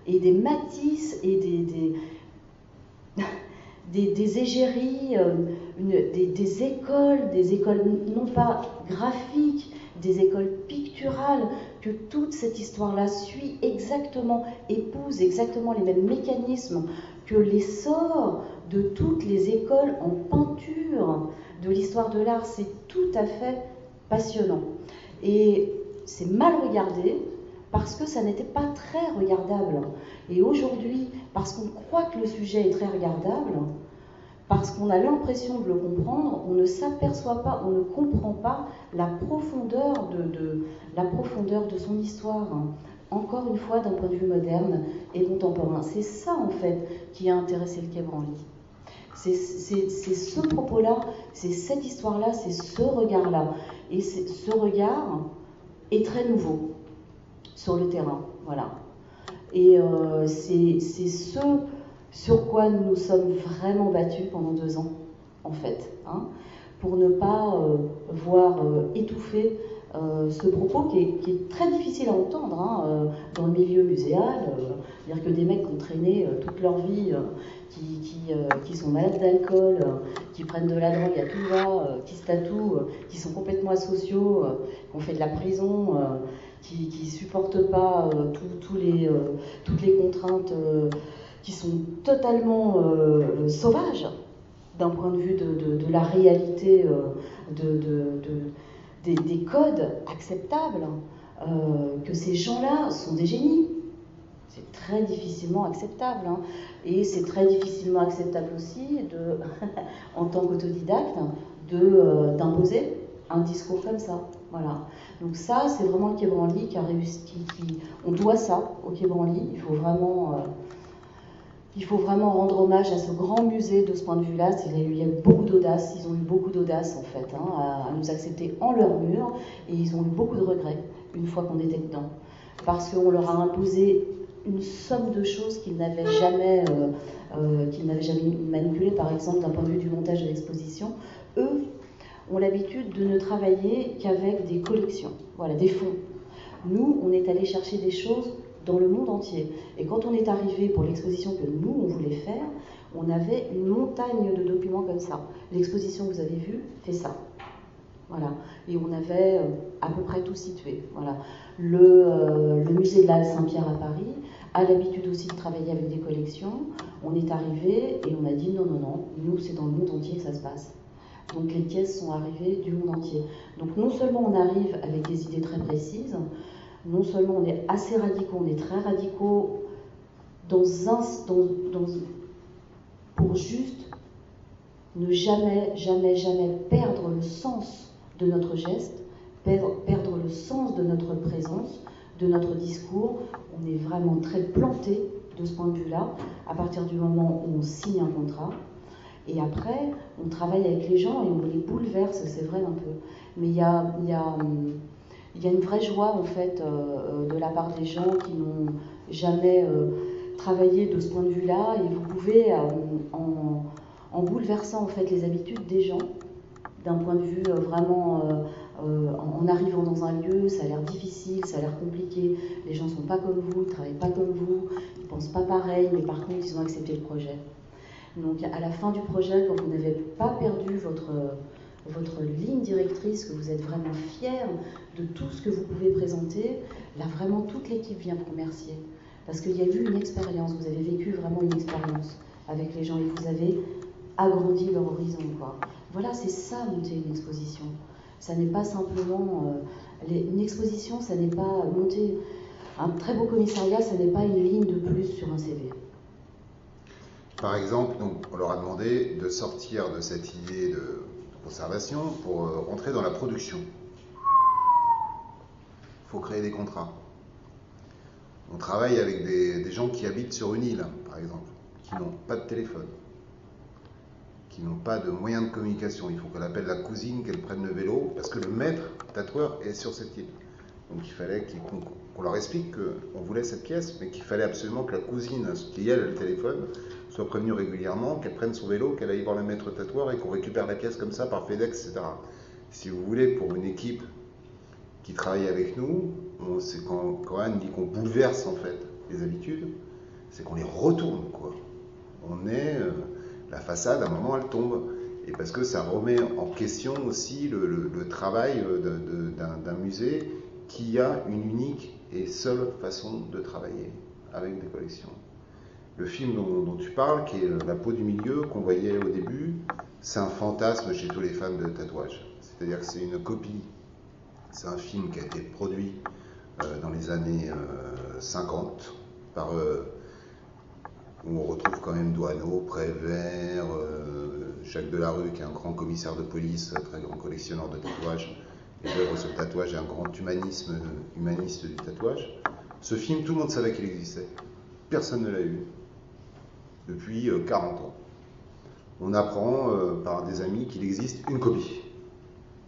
et des Matisse et des égéries, des écoles non pas graphiques, des écoles picturales, que toute cette histoire-là suit exactement, épouse exactement les mêmes mécanismes que l'essor de toutes les écoles en peinture de l'histoire de l'art. C'est tout à fait passionnant. Et c'est mal regardé parce que ça n'était pas très regardable. Et aujourd'hui, parce qu'on croit que le sujet est très regardable, parce qu'on a l'impression de le comprendre, on ne s'aperçoit pas, on ne comprend pas la profondeur de son histoire. Encore une fois, d'un point de vue moderne et contemporain. C'est ça, en fait, qui a intéressé le Quai Branly. C'est ce propos-là, c'est cette histoire-là, c'est ce regard-là. Et ce regard est très nouveau sur le terrain. Voilà. Et c'est ce sur quoi nous nous sommes vraiment battus pendant 2 ans, en fait, hein, pour ne pas voir étouffer ce propos qui est très difficile à entendre dans le milieu muséal. C'est-à-dire que des mecs qui ont traîné toute leur vie, qui sont malades d'alcool, qui prennent de la drogue à tout va, qui se tatouent, qui sont complètement asociaux, qui ont fait de la prison, qui ne supportent pas toutes les contraintes, qui sont totalement sauvages d'un point de vue de la réalité, des codes acceptables, que ces gens-là sont des génies. C'est très difficilement acceptable. Hein. Et c'est très difficilement acceptable aussi, en tant qu'autodidacte, d'imposer un discours comme ça. Voilà. Donc ça, c'est vraiment le Quai Branly qui a réussi. On doit ça au Quai Branly. Il faut vraiment rendre hommage à ce grand musée de ce point de vue-là. Il y a eu beaucoup d'audace, ils ont eu beaucoup d'audace en fait, à nous accepter en leur mur, et ils ont eu beaucoup de regrets une fois qu'on était dedans. Parce qu'on leur a imposé une somme de choses qu'ils n'avaient jamais manipulées, par exemple d'un point de vue du montage de l'exposition. Eux ont l'habitude de ne travailler qu'avec des collections, voilà, des fonds. Nous, on est allé chercher des choses dans le monde entier. Et quand on est arrivé pour l'exposition que nous, on voulait faire, on avait une montagne de documents comme ça. L'exposition que vous avez vue fait ça. Voilà. Et on avait à peu près tout situé. Voilà. Le musée de la Halle Saint-Pierre à Paris a l'habitude aussi de travailler avec des collections. On est arrivé et on a dit non, nous c'est dans le monde entier que ça se passe. Donc les pièces sont arrivées du monde entier. Donc non seulement on arrive avec des idées très précises, non seulement on est assez radicaux, on est très radicaux pour juste ne jamais perdre le sens de notre geste, perdre le sens de notre présence, de notre discours. On est vraiment très planté de ce point de vue-là, à partir du moment où on signe un contrat. Et après, on travaille avec les gens et on les bouleverse, c'est vrai un peu. Mais il y a une vraie joie en fait de la part des gens qui n'ont jamais travaillé de ce point de vue-là, et vous pouvez en bouleversant en fait les habitudes des gens d'un point de vue vraiment en arrivant dans un lieu, ça a l'air difficile, ça a l'air compliqué, les gens ne sont pas comme vous, ils ne travaillent pas comme vous, ils ne pensent pas pareil, mais par contre ils ont accepté le projet. Donc à la fin du projet, quand vous n'avez pas perdu votre ligne directrice, que vous êtes vraiment fiers de tout ce que vous pouvez présenter, là vraiment toute l'équipe vient vous remercier. Parce qu'il y a eu une expérience, vous avez vécu vraiment une expérience avec les gens et vous avez agrandi leur horizon, quoi. Voilà, c'est ça monter une exposition. Ça n'est pas simplement... une exposition, ça n'est pas monter un très beau commissariat, ça n'est pas une ligne de plus sur un CV. Par exemple, donc, on leur a demandé de sortir de cette idée de conservation pour rentrer dans la production. Il faut créer des contrats. On travaille avec des gens qui habitent sur une île, par exemple, qui n'ont pas de téléphone, qui n'ont pas de moyens de communication. Il faut qu'elle appelle la cousine, qu'elle prenne le vélo, parce que le maître tatoueur est sur cette île. Donc il fallait qu'on leur explique qu'on voulait cette pièce, mais qu'il fallait absolument que la cousine, qui elle a le téléphone, soit prévenue régulièrement, qu'elle prenne son vélo, qu'elle aille voir le maître tatoueur et qu'on récupère la pièce comme ça par FedEx, etc. Si vous voulez, pour une équipe qui travaille avec nous, c'est quand Anne dit qu'on bouleverse en fait les habitudes, c'est qu'on les retourne, quoi. On est... la façade, à un moment, elle tombe. Et parce que ça remet en question aussi le travail d'un musée qui a une unique et seule façon de travailler avec des collections. Le film dont tu parles, qui est La peau du milieu, qu'on voyait au début, c'est un fantasme chez tous les fans de tatouage. C'est-à-dire que c'est une copie. C'est un film qui a été produit dans les années 50 par... où on retrouve quand même Doisneau, Prévert, Jacques Delarue, qui est un grand commissaire de police, très grand collectionneur de tatouages, et d'œuvres sur le tatouage et un grand humaniste du tatouage. Ce film, tout le monde savait qu'il existait. Personne ne l'a eu depuis 40 ans. On apprend par des amis qu'il existe une copie,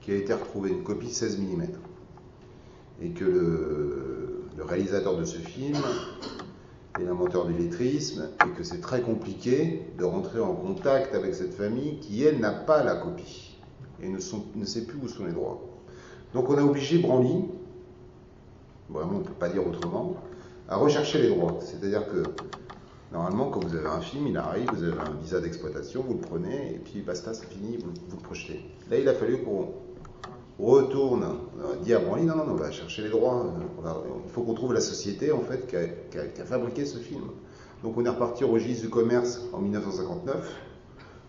qui a été retrouvée, une copie 16 mm. Et que le réalisateur de ce film est l'inventeur du lettrisme, et que c'est très compliqué de rentrer en contact avec cette famille qui, elle, n'a pas la copie et ne sait plus où sont les droits. Donc on a obligé Branly, vraiment on ne peut pas dire autrement, à rechercher les droits. C'est-à-dire que, normalement, quand vous avez un film, il arrive, vous avez un visa d'exploitation, vous le prenez, et puis basta, c'est fini, vous le projetez. Là, il a fallu qu'on retourne, dit à Branly, non, on va chercher les droits, il faut qu'on trouve la société, en fait, qui a fabriqué ce film. Donc on est reparti au registre du commerce en 1959,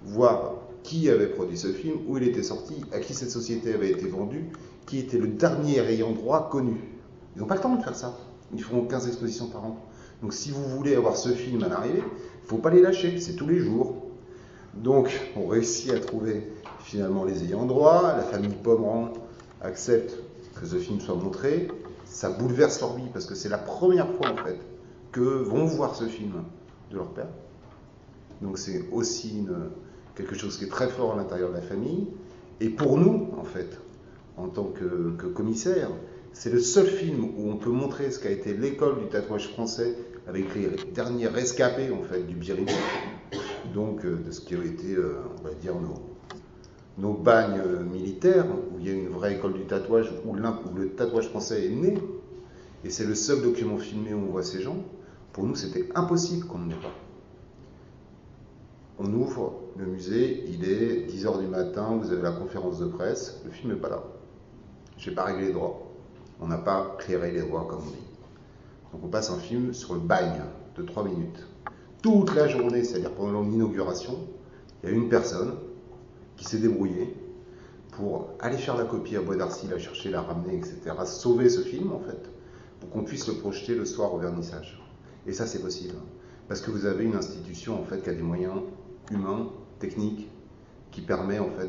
voir qui avait produit ce film, où il était sorti, à qui cette société avait été vendue, qui était le dernier ayant droit connu. Ils n'ont pas le temps de faire ça. Ils font 15 expositions par an. Donc si vous voulez avoir ce film à l'arrivée, il ne faut pas les lâcher, c'est tous les jours. Donc on réussit à trouver finalement les ayants droit, la famille Pomeran accepte que ce film soit montré, ça bouleverse leur vie parce que c'est la première fois en fait que vont voir ce film de leur père. Donc c'est aussi quelque chose qui est très fort à l'intérieur de la famille. Et pour nous, en fait, en tant que commissaire, c'est le seul film où on peut montrer ce qu'a été l'école du tatouage français avec les derniers rescapés en fait du Birimi, donc de ce qui a été, on va dire, nos bagnes militaires, où il y a une vraie école du tatouage, où le tatouage français est né, et c'est le seul document filmé où on voit ces gens. Pour nous, c'était impossible qu'on n'en ait pas. On ouvre le musée, il est 10h du matin, vous avez la conférence de presse, le film n'est pas là. Je n'ai pas réglé les droits. On n'a pas clairé les droits, comme on dit. Donc on passe un film sur le bagne de 3 minutes. Toute la journée, c'est-à-dire pendant l'inauguration, il y a une personne qui s'est débrouillée pour aller faire la copie à Bois d'Arcy, la chercher, la ramener, etc. Sauver ce film, en fait, pour qu'on puisse le projeter le soir au vernissage. Et ça, c'est possible. Parce que vous avez une institution, en fait, qui a des moyens humains, techniques, qui permet, en fait,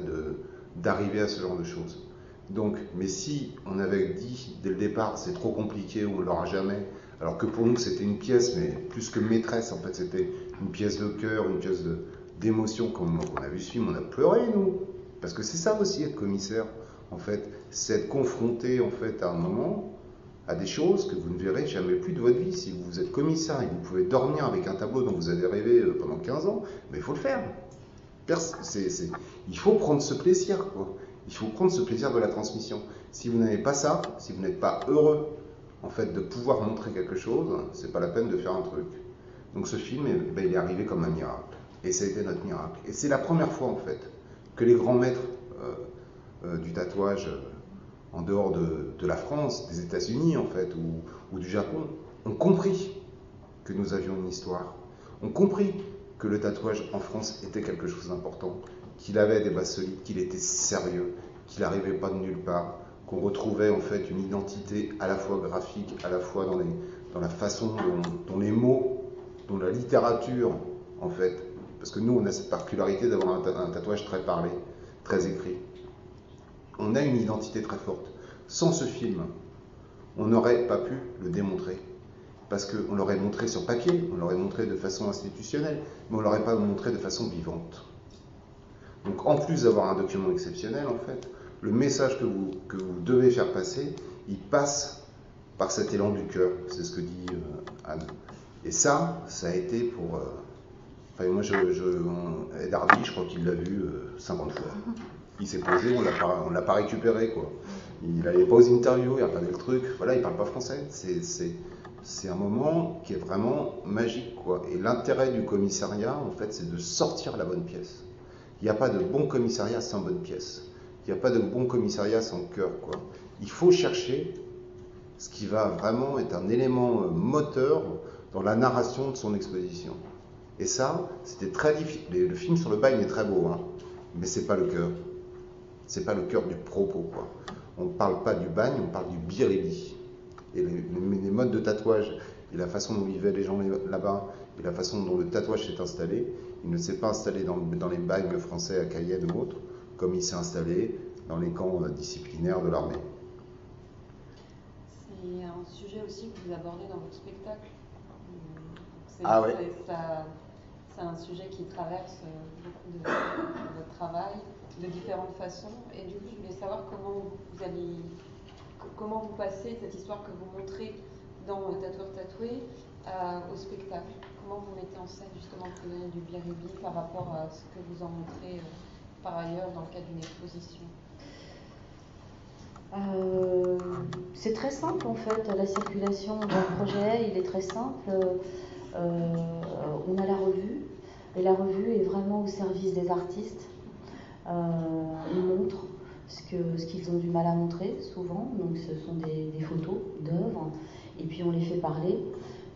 d'arriver à ce genre de choses. Donc, mais si on avait dit dès le départ, c'est trop compliqué, on ne l'aura jamais, alors que pour nous, c'était une pièce, mais plus que maîtresse, en fait, c'était une pièce de cœur, une pièce d'émotion. Quand on a vu ce film, on a pleuré, nous. Parce que c'est ça aussi, être commissaire, en fait, c'est être confronté, en fait, à un moment, à des choses que vous ne verrez jamais plus de votre vie. Si vous êtes commissaire et que vous pouvez dormir avec un tableau dont vous avez rêvé pendant 15 ans, mais il faut le faire. Il faut prendre ce plaisir, quoi. Il faut prendre ce plaisir de la transmission. Si vous n'avez pas ça, si vous n'êtes pas heureux, en fait, de pouvoir montrer quelque chose, c'est pas la peine de faire un truc. Donc ce film, il est arrivé comme un miracle. Et ça a été notre miracle. Et c'est la première fois, en fait, que les grands maîtres du tatouage en dehors de la France, des États-Unis, en fait, ou du Japon, ont compris que nous avions une histoire, ont compris que le tatouage en France était quelque chose d'important, qu'il avait des bases solides, qu'il était sérieux, qu'il n'arrivait pas de nulle part, qu'on retrouvait en fait une identité à la fois graphique, à la fois dans la façon dont les mots, dont la littérature, en fait, parce que nous on a cette particularité d'avoir un tatouage très parlé, très écrit. On a une identité très forte. Sans ce film, on n'aurait pas pu le démontrer. Parce qu'on l'aurait montré sur papier, on l'aurait montré de façon institutionnelle, mais on ne l'aurait pas montré de façon vivante. Donc en plus d'avoir un document exceptionnel, en fait, le message que vous devez faire passer, il passe par cet élan du cœur, c'est ce que dit Anne. Et ça a été pour... Enfin, moi, Ed Hardy, je crois qu'il l'a vu 50 fois. Il s'est posé, on l'a pas récupéré, quoi. Il n'allait pas aux interviews, il regardait le truc. Voilà, il parle pas français. C'est un moment qui est vraiment magique, quoi. Et l'intérêt du commissariat, en fait, c'est de sortir la bonne pièce. Il n'y a pas de bon commissariat sans bonne pièce. Il n'y a pas de bon commissariat sans cœur, quoi. Il faut chercher ce qui va vraiment être un élément moteur dans la narration de son exposition. Et ça, c'était très difficile. Le film sur le bagne est très beau, hein, mais c'est pas le cœur. C'est pas le cœur du propos, quoi. On ne parle pas du bagne, on parle du birelli. Et les modes de tatouage et la façon dont vivaient les gens là-bas et la façon dont le tatouage s'est installé, il ne s'est pas installé dans les bagnes français à Cayenne ou autres, comme il s'est installé dans les camps disciplinaires de l'armée. C'est un sujet aussi que vous abordez dans votre spectacle. Ah ouais. C'est un sujet qui traverse beaucoup de votre travail de différentes façons. Et du coup, je voulais savoir comment vous passez cette histoire que vous montrez dans Tatoueur Tatoué au spectacle. Comment vous mettez en scène justement le phénomène du birelli par rapport à ce que vous en montrez par ailleurs dans le cadre d'une exposition. C'est très simple en fait, la circulation d'un projet, il est très simple. On a la revue, et la revue est vraiment au service des artistes. Ils montrent ce qu'ils ont du mal à montrer souvent, donc ce sont des photos d'œuvres, et puis on les fait parler,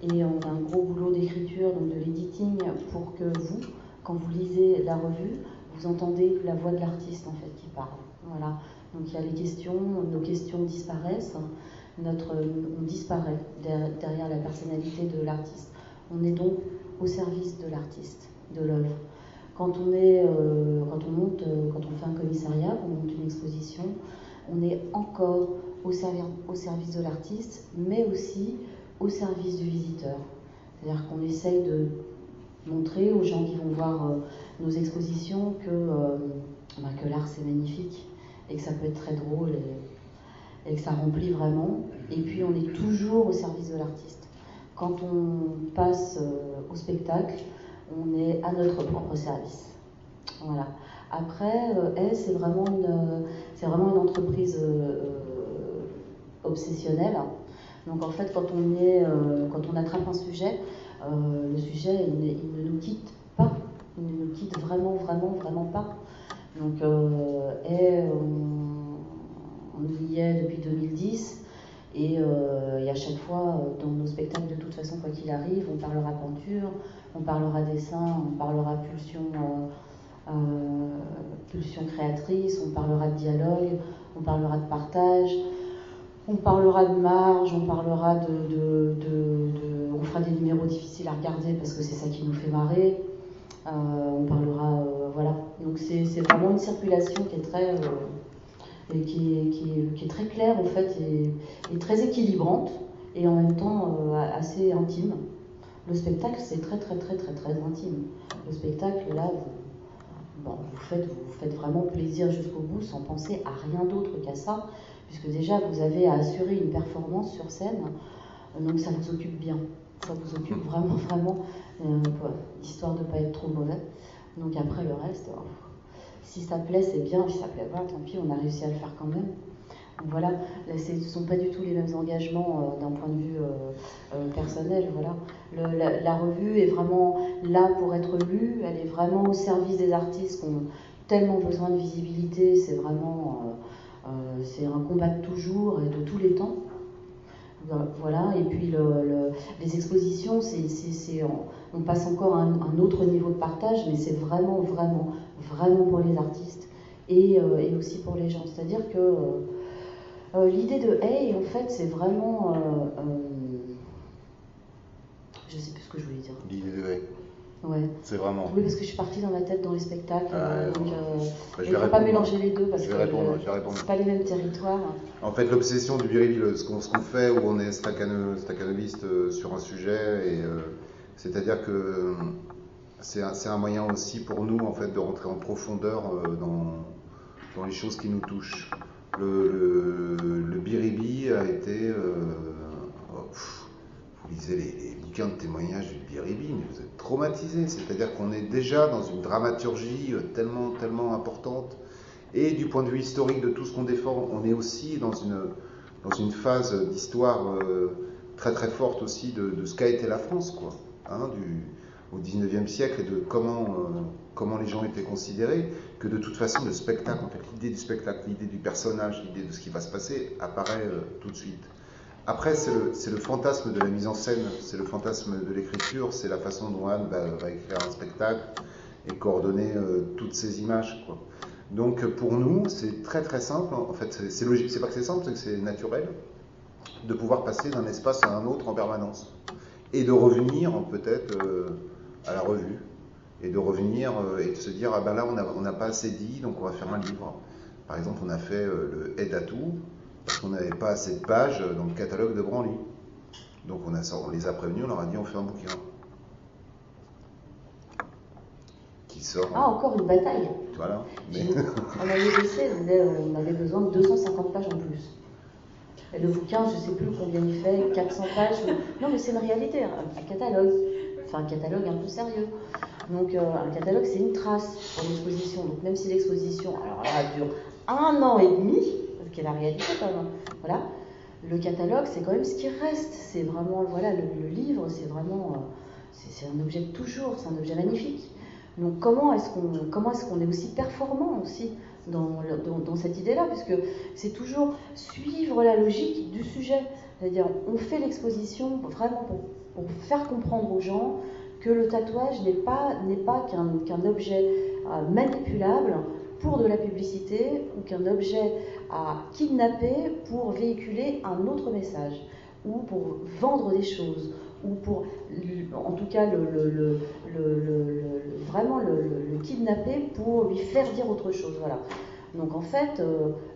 et on a un gros boulot d'écriture, donc de l'editing, pour que vous, quand vous lisez la revue, vous entendez la voix de l'artiste en fait qui parle. Voilà. Donc il y a les questions, nos questions disparaissent, on disparaît derrière la personnalité de l'artiste. On est donc au service de l'artiste, de l'œuvre. Quand on fait un commissariat, on monte une exposition, on est encore au service de l'artiste, mais aussi au service du visiteur. C'est-à-dire qu'on essaye de montrer aux gens qui vont voir nos expositions que l'art c'est magnifique et que ça peut être très drôle et que ça remplit vraiment. Et puis on est toujours au service de l'artiste. Quand on passe au spectacle, on est à notre propre service. Voilà. Après, c'est vraiment une entreprise obsessionnelle. Donc en fait, quand on attrape un sujet, le sujet il ne nous quitte pas. Il ne nous quitte vraiment, vraiment, vraiment pas. Donc on y est depuis 2010. Et à chaque fois, dans nos spectacles, de toute façon, quoi qu'il arrive, on parlera peinture, on parlera dessin, on parlera pulsion créatrice, on parlera de dialogue, on parlera de partage, on parlera de marge, on parlera on fera des numéros difficiles à regarder parce que c'est ça qui nous fait marrer. On parlera, voilà. Donc c'est vraiment une circulation qui est très... qui est très claire en fait et très équilibrante et en même temps assez intime. Le spectacle c'est très très très très très intime. Le spectacle là, vous faites vraiment plaisir jusqu'au bout sans penser à rien d'autre qu'à ça, puisque déjà vous avez à assurer une performance sur scène, donc ça vous occupe bien. Ça vous occupe vraiment vraiment, histoire de ne pas être trop mauvais. Donc après le reste... Si ça plaît, c'est bien, si ça plaît pas, tant pis, on a réussi à le faire quand même. Donc voilà, là, ce ne sont pas du tout les mêmes engagements d'un point de vue personnel. Voilà. La revue est vraiment là pour être lue, elle est vraiment au service des artistes qui ont tellement besoin de visibilité, c'est vraiment c'est un combat de toujours et de tous les temps. Voilà, et puis les expositions, on passe encore à un autre niveau de partage, mais c'est vraiment, vraiment, vraiment pour les artistes et aussi pour les gens. C'est-à-dire que l'idée de Hey, en fait, c'est vraiment... je sais plus ce que je voulais dire. L'idée de Hey. Ouais. C'est vraiment... Oui, parce que je suis partie dans ma tête dans les spectacles. Donc, je il ne faut pas mélanger les deux parce que c'est pas les mêmes territoires. En fait, l'obsession du Biribil, ce qu'on fait, où on est staccanoviste sur un sujet, et c'est-à-dire que c'est un moyen aussi pour nous en fait de rentrer en profondeur dans les choses qui nous touchent. Le Biribi a été... vous lisez les bouquins de témoignages du Biribi, mais vous êtes traumatisés. C'est-à-dire qu'on est déjà dans une dramaturgie tellement, tellement importante. Et du point de vue historique de tout ce qu'on défend, on est aussi dans une phase d'histoire très très forte aussi de ce qu'a été la France, quoi, hein, au XIXe siècle, et de comment les gens étaient considérés, que de toute façon le spectacle, en fait, l'idée du spectacle, l'idée du personnage, l'idée de ce qui va se passer apparaît tout de suite. Après, c'est le fantasme de la mise en scène, c'est le fantasme de l'écriture, c'est la façon dont Anne va écrire un spectacle et coordonner toutes ces images, quoi. Donc pour nous, c'est très très simple, en fait c'est logique, c'est pas que c'est simple, c'est que c'est naturel de pouvoir passer d'un espace à un autre en permanence et de revenir peut-être à la revue et de revenir et de se dire ah ben là on n'a pas assez dit, donc on va faire un livre. Par exemple, on a fait le Aide à tout parce qu'on n'avait pas assez de pages dans le catalogue de Branly, donc on les a prévenus, on leur a dit on fait un bouquin qui sort. Ah, encore une bataille. Voilà. Mais... On avait essayé, on avait besoin de 250 pages en plus. Et le bouquin, je ne sais plus combien il fait, 400 pages. Non, mais c'est une réalité, un catalogue. Enfin, un catalogue un peu sérieux. Donc, un catalogue, c'est une trace pour l'exposition. Donc, même si l'exposition, alors là, dure 1 an et demi, parce qu'est la réalité quand même. Voilà. Le catalogue, c'est quand même ce qui reste. C'est vraiment, voilà, le livre, c'est vraiment, c'est un objet de toujours, c'est un objet magnifique. Donc comment est-ce qu'on est aussi performant aussi dans cette idée-là, puisque c'est toujours suivre la logique du sujet. C'est-à-dire, on fait l'exposition vraiment pour faire comprendre aux gens que le tatouage n'est pas qu'un objet manipulable pour de la publicité ou qu'un objet à kidnapper pour véhiculer un autre message ou pour vendre des choses ou pour, en tout cas, vraiment le kidnapper pour lui faire dire autre chose. Voilà. Donc en fait,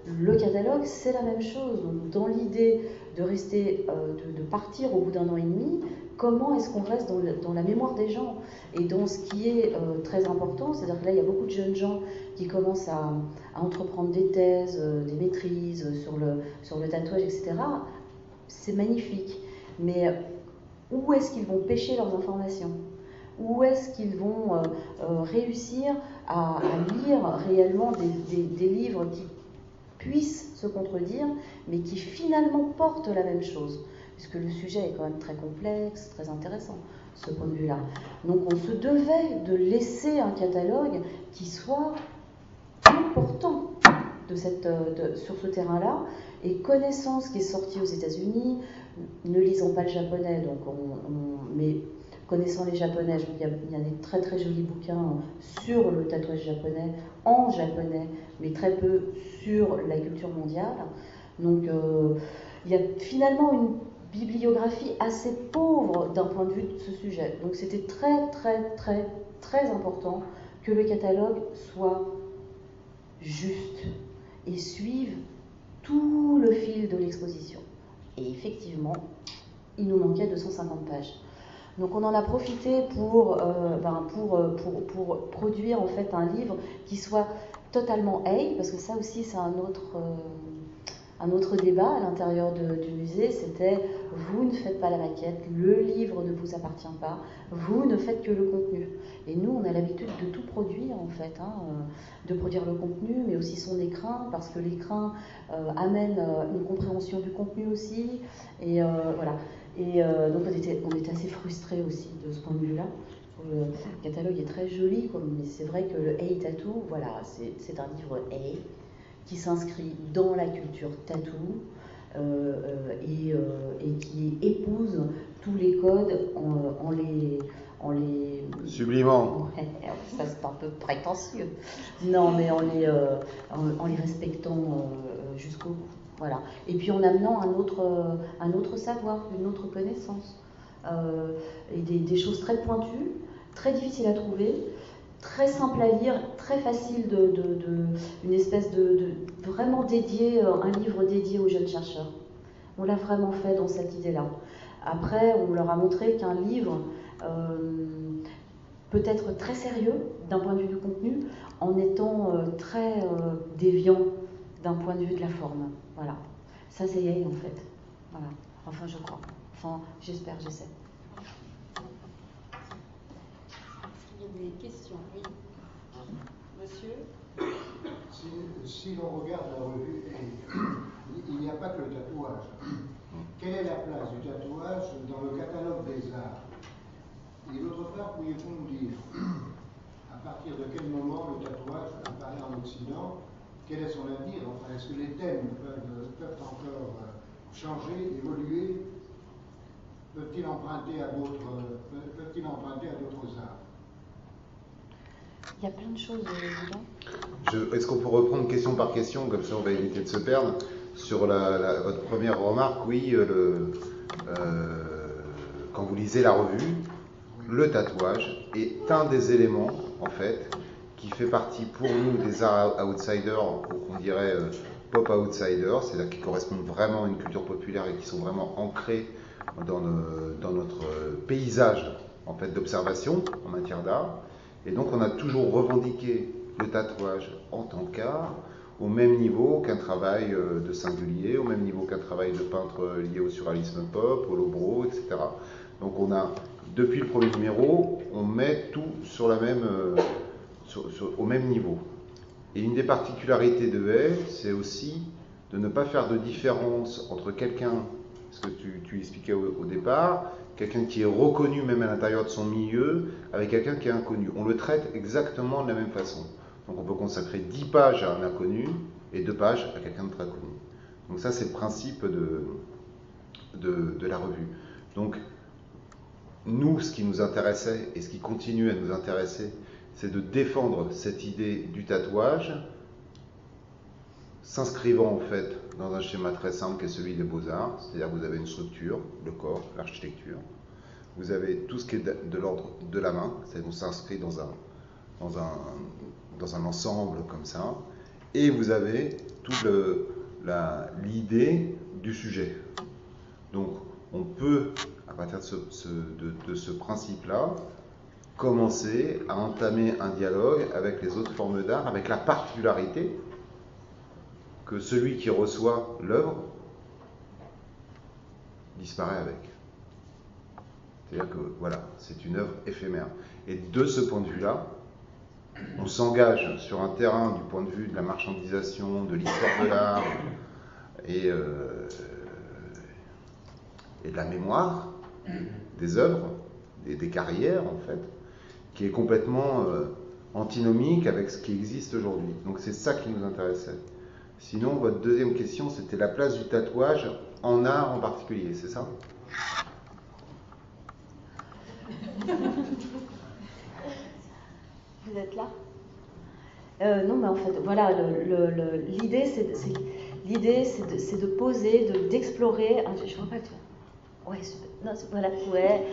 le catalogue, c'est la même chose. Donc, dans l'idée de rester, de partir au bout d'un an et demi, comment est-ce qu'on reste dans la mémoire des gens? Et dans ce qui est très important, c'est-à-dire que là, il y a beaucoup de jeunes gens qui commencent à entreprendre des thèses, des maîtrises sur le tatouage, etc. C'est magnifique. Mais où est-ce qu'ils vont pêcher leurs informations? Où est-ce qu'ils vont réussir à lire réellement des livres qui puissent se contredire, mais qui finalement portent la même chose? Puisque le sujet est quand même très complexe, très intéressant, ce point de vue-là. Donc on se devait de laisser un catalogue qui soit important sur ce terrain-là, et connaissant ce qui est sorti aux États-Unis, ne lisant pas le japonais, donc mais connaissant les japonais, il y a des très très jolis bouquins sur le tatouage japonais, en japonais, mais très peu sur la culture mondiale. Donc il y a finalement une bibliographie assez pauvre d'un point de vue de ce sujet. Donc c'était très très très très important que le catalogue soit juste et suive tout le fil de l'exposition. Et effectivement, il nous manquait 250 pages. Donc on en a profité pour produire en fait un livre qui soit totalement A, parce que ça aussi c'est un autre débat à l'intérieur du musée, c'était vous ne faites pas la maquette, le livre ne vous appartient pas, vous ne faites que le contenu. Et nous, on a l'habitude de tout produire en fait, de produire le contenu, mais aussi son écrin, parce que l'écrin amène une compréhension du contenu aussi. Et voilà. Et donc on était assez frustrés aussi de ce point de vue-là. Le catalogue est très joli, mais c'est vrai que le A Tattoo, voilà, c'est un livre A qui s'inscrit dans la culture tattoo et qui épouse tous les codes en les sublimant. Ouais, ça c'est un peu prétentieux. Non, mais en les respectant jusqu'au bout. Voilà. Et puis en amenant un autre savoir, une autre connaissance, et des choses très pointues, très difficiles à trouver, très simple à lire, très facile une espèce de vraiment dédié, un livre dédié aux jeunes chercheurs. On l'a vraiment fait dans cette idée-là. Après, on leur a montré qu'un livre peut être très sérieux d'un point de vue du contenu, en étant très déviant d'un point de vue de la forme. Voilà. Ça, c'est yay, en fait. Voilà. Enfin, je crois. Enfin, j'espère, j'essaie. Il y a des questions, oui. Monsieur? Si l'on regarde la revue, il n'y a pas que le tatouage. Quelle est la place du tatouage dans le catalogue des arts? Et d'autre part, pourriez-vous nous dire à partir de quel moment le tatouage apparaît en Occident? Quel est son avenir? Enfin, est-ce que les thèmes peuvent encore changer, évoluer? Peuvent-ils emprunter à d'autres arts? Il y a plein de choses dedans. Est-ce qu'on peut reprendre question par question, comme ça on va éviter de se perdre? Sur votre première remarque, oui, quand vous lisez la revue, le tatouage est un des éléments, en fait, qui fait partie pour nous des arts outsiders, ou qu'on dirait pop outsiders, c'est-à-dire qui correspondent vraiment à une culture populaire et qui sont vraiment ancrés dans notre paysage en fait, d'observation en matière d'art. Et donc on a toujours revendiqué le tatouage en tant qu'art au même niveau qu'un travail de singulier, au même niveau qu'un travail de peintre lié au surréalisme pop, au lobro, etc. Donc on a, depuis le premier numéro, on met tout sur la même, au même niveau. Et une des particularités de Haie, c'est aussi de ne pas faire de différence entre quelqu'un, ce que tu expliquais au départ, quelqu'un qui est reconnu même à l'intérieur de son milieu, avec quelqu'un qui est inconnu. On le traite exactement de la même façon. Donc on peut consacrer 10 pages à un inconnu et 2 pages à quelqu'un de très connu. Donc ça, c'est le principe de la revue. Donc, nous, ce qui nous intéressait et ce qui continue à nous intéresser, c'est de défendre cette idée du tatouage, s'inscrivant en fait dans un schéma très simple qui est celui des beaux-arts, c'est-à-dire que vous avez une structure, le corps, l'architecture, vous avez tout ce qui est de l'ordre de la main, c'est-à-dire qu'on s'inscrit dans un ensemble comme ça, et vous avez toute l'idée du sujet. Donc on peut, à partir de ce principe-là, commencer à entamer un dialogue avec les autres formes d'art, avec la particularité que celui qui reçoit l'œuvre disparaît avec. C'est-à-dire que, voilà, c'est une œuvre éphémère. Et de ce point de vue-là, on s'engage sur un terrain du point de vue de la marchandisation, de l'histoire de l'art et de la mémoire des œuvres, des carrières en fait, qui est complètement antinomique avec ce qui existe aujourd'hui. Donc c'est ça qui nous intéressait. Sinon, votre deuxième question, c'était la place du tatouage en art en particulier, c'est ça ? Vous êtes là ? Non, mais en fait, voilà, l'idée, c'est de poser, d'explorer. Je vois pas que. Ouais, non, voilà, ouais.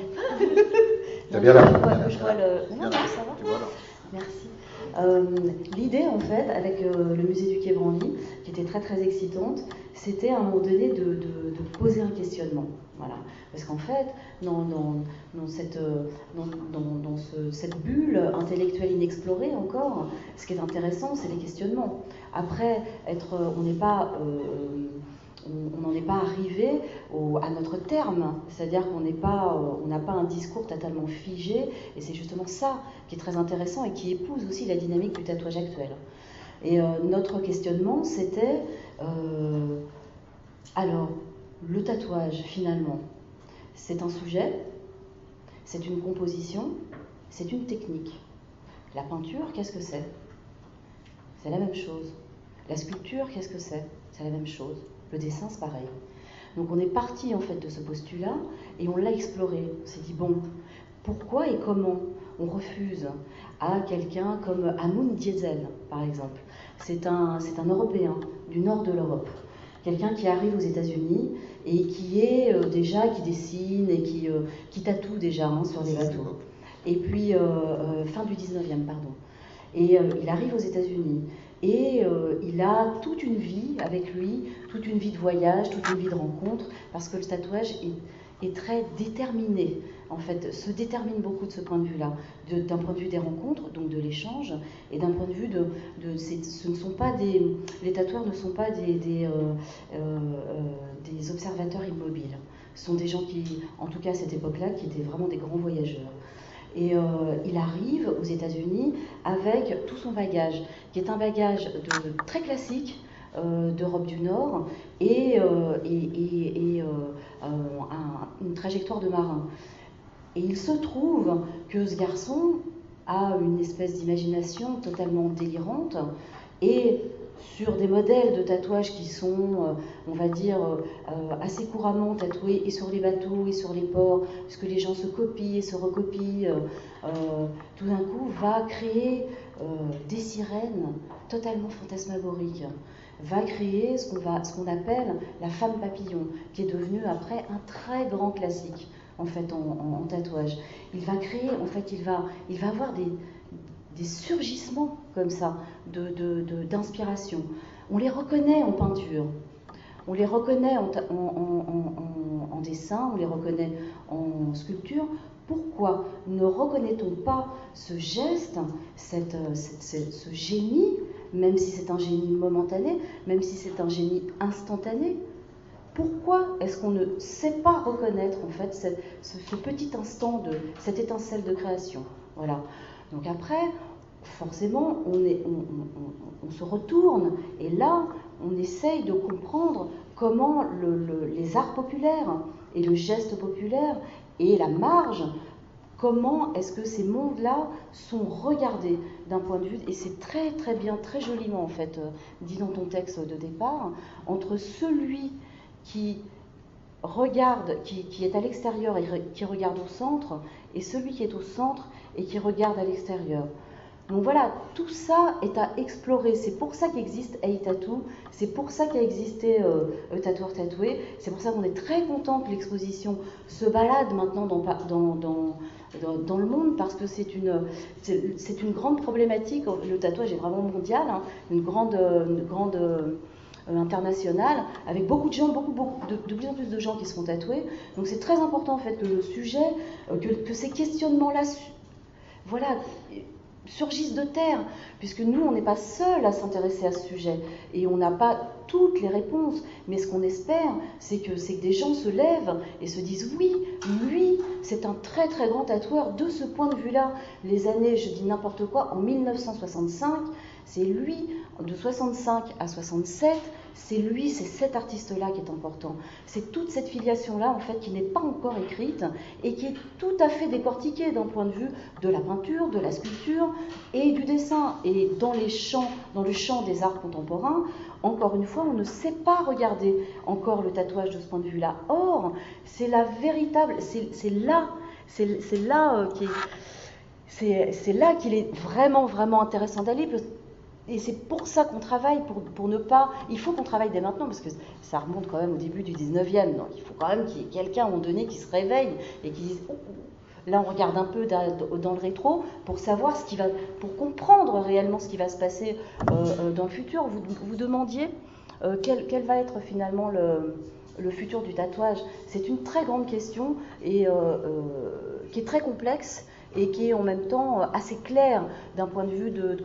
T'as bien là. Je vois le. Non, ça va. Tu vois là. Merci. L'idée, en fait, avec le musée du Quai Branly, qui était très très excitante, c'était à un moment donné de poser un questionnement. Voilà. Parce qu'en fait, dans cette bulle intellectuelle inexplorée encore, ce qui est intéressant, c'est les questionnements. Après, on n'en est pas arrivé à notre terme, c'est-à-dire qu'on n'a pas un discours totalement figé, et c'est justement ça qui est très intéressant et qui épouse aussi la dynamique du tatouage actuel. Et notre questionnement, c'était, alors, le tatouage, finalement, c'est un sujet, c'est une composition, c'est une technique. La peinture, qu'est-ce que c'est ? C'est la même chose. La sculpture, qu'est-ce que c'est ? C'est la même chose. Le dessin, c'est pareil. Donc on est parti en fait de ce postulat et on l'a exploré. On s'est dit, bon, pourquoi et comment on refuse à quelqu'un comme Amoun Diesel, par exemple. C'est un Européen du nord de l'Europe. Quelqu'un qui arrive aux États-Unis et qui dessine et qui tatoue déjà sur les bateaux. Et puis, fin du 19e, pardon. Et il arrive aux États-Unis. Et il a toute une vie avec lui, toute une vie de voyage, toute une vie de rencontre, parce que le tatouage est très déterminé, en fait, se détermine beaucoup de ce point de vue-là, d'un point de vue des rencontres, donc de l'échange, et d'un point de vue les tatoueurs ne sont pas des observateurs immobiles. Ce sont des gens qui, en tout cas à cette époque-là, qui étaient vraiment des grands voyageurs. Et il arrive aux États-Unis avec tout son bagage, qui est un bagage très classique d'Europe du Nord et une trajectoire de marin. Et il se trouve que ce garçon a une espèce d'imagination totalement délirante et sur des modèles de tatouage qui sont, on va dire, assez couramment tatoués et sur les bateaux et sur les ports, puisque les gens se copient et se recopient, tout d'un coup va créer des sirènes totalement fantasmagoriques, va créer ce qu'on appelle la femme papillon, qui est devenue après un très grand classique en fait en tatouage. Il va créer, en fait, il va avoir des surgissements comme ça d'inspiration. On les reconnaît en peinture, on les reconnaît en dessin, on les reconnaît en sculpture. Pourquoi ne reconnaît-on pas ce geste, ce génie, même si c'est un génie momentané, même si c'est un génie instantané? Pourquoi est-ce qu'on ne sait pas reconnaître en fait ce petit instant, cette étincelle de création? Voilà. Donc après, forcément, on se retourne et là, on essaye de comprendre comment les arts populaires et le geste populaire et la marge, comment est-ce que ces mondes-là sont regardés d'un point de vue, et c'est très très bien, très joliment en fait, dit dans ton texte de départ, entre celui qui regarde, qui est à l'extérieur et qui regarde au centre, et celui qui est au centre et qui regarde à l'extérieur. Donc voilà, tout ça est à explorer. C'est pour ça qu'existe Hey Tattoo, c'est pour ça qu'a existé Tatoueur Tatoué, c'est pour ça qu'on est très content que l'exposition se balade maintenant dans le monde, parce que c'est une grande problématique. Le tatouage est vraiment mondial, hein, une grande internationale, avec beaucoup de gens, de plus en plus de gens qui se font tatouer. Donc c'est très important en fait que le sujet, que ces questionnements-là, voilà, surgissent de terre, puisque nous, on n'est pas seuls à s'intéresser à ce sujet, et on n'a pas toutes les réponses, mais ce qu'on espère, c'est que des gens se lèvent et se disent oui, lui, c'est un très très grand tatoueur de ce point de vue-là. Les années, je dis n'importe quoi, en 1965, c'est lui, de 65 à 67, c'est lui, c'est cet artiste-là qui est important. C'est toute cette filiation-là, en fait, qui n'est pas encore écrite et qui est tout à fait décortiquée d'un point de vue de la peinture, de la sculpture et du dessin. Et dans le champ des arts contemporains, encore une fois, on ne sait pas regarder encore le tatouage de ce point de vue-là. Or, c'est la véritable, c'est là qu'il est vraiment, vraiment intéressant d'aller. Et c'est pour ça qu'on travaille, pour ne pas... Il faut qu'on travaille dès maintenant, parce que ça remonte quand même au début du 19e. Donc il faut quand même qu'il y ait quelqu'un à un moment donné qui se réveille et qui dise... Là, on regarde un peu dans le rétro pour savoir pour comprendre réellement ce qui va se passer dans le futur. Vous demandiez quel va être finalement le futur du tatouage. C'est une très grande question et qui est très complexe et qui est en même temps assez claire d'un point de vue de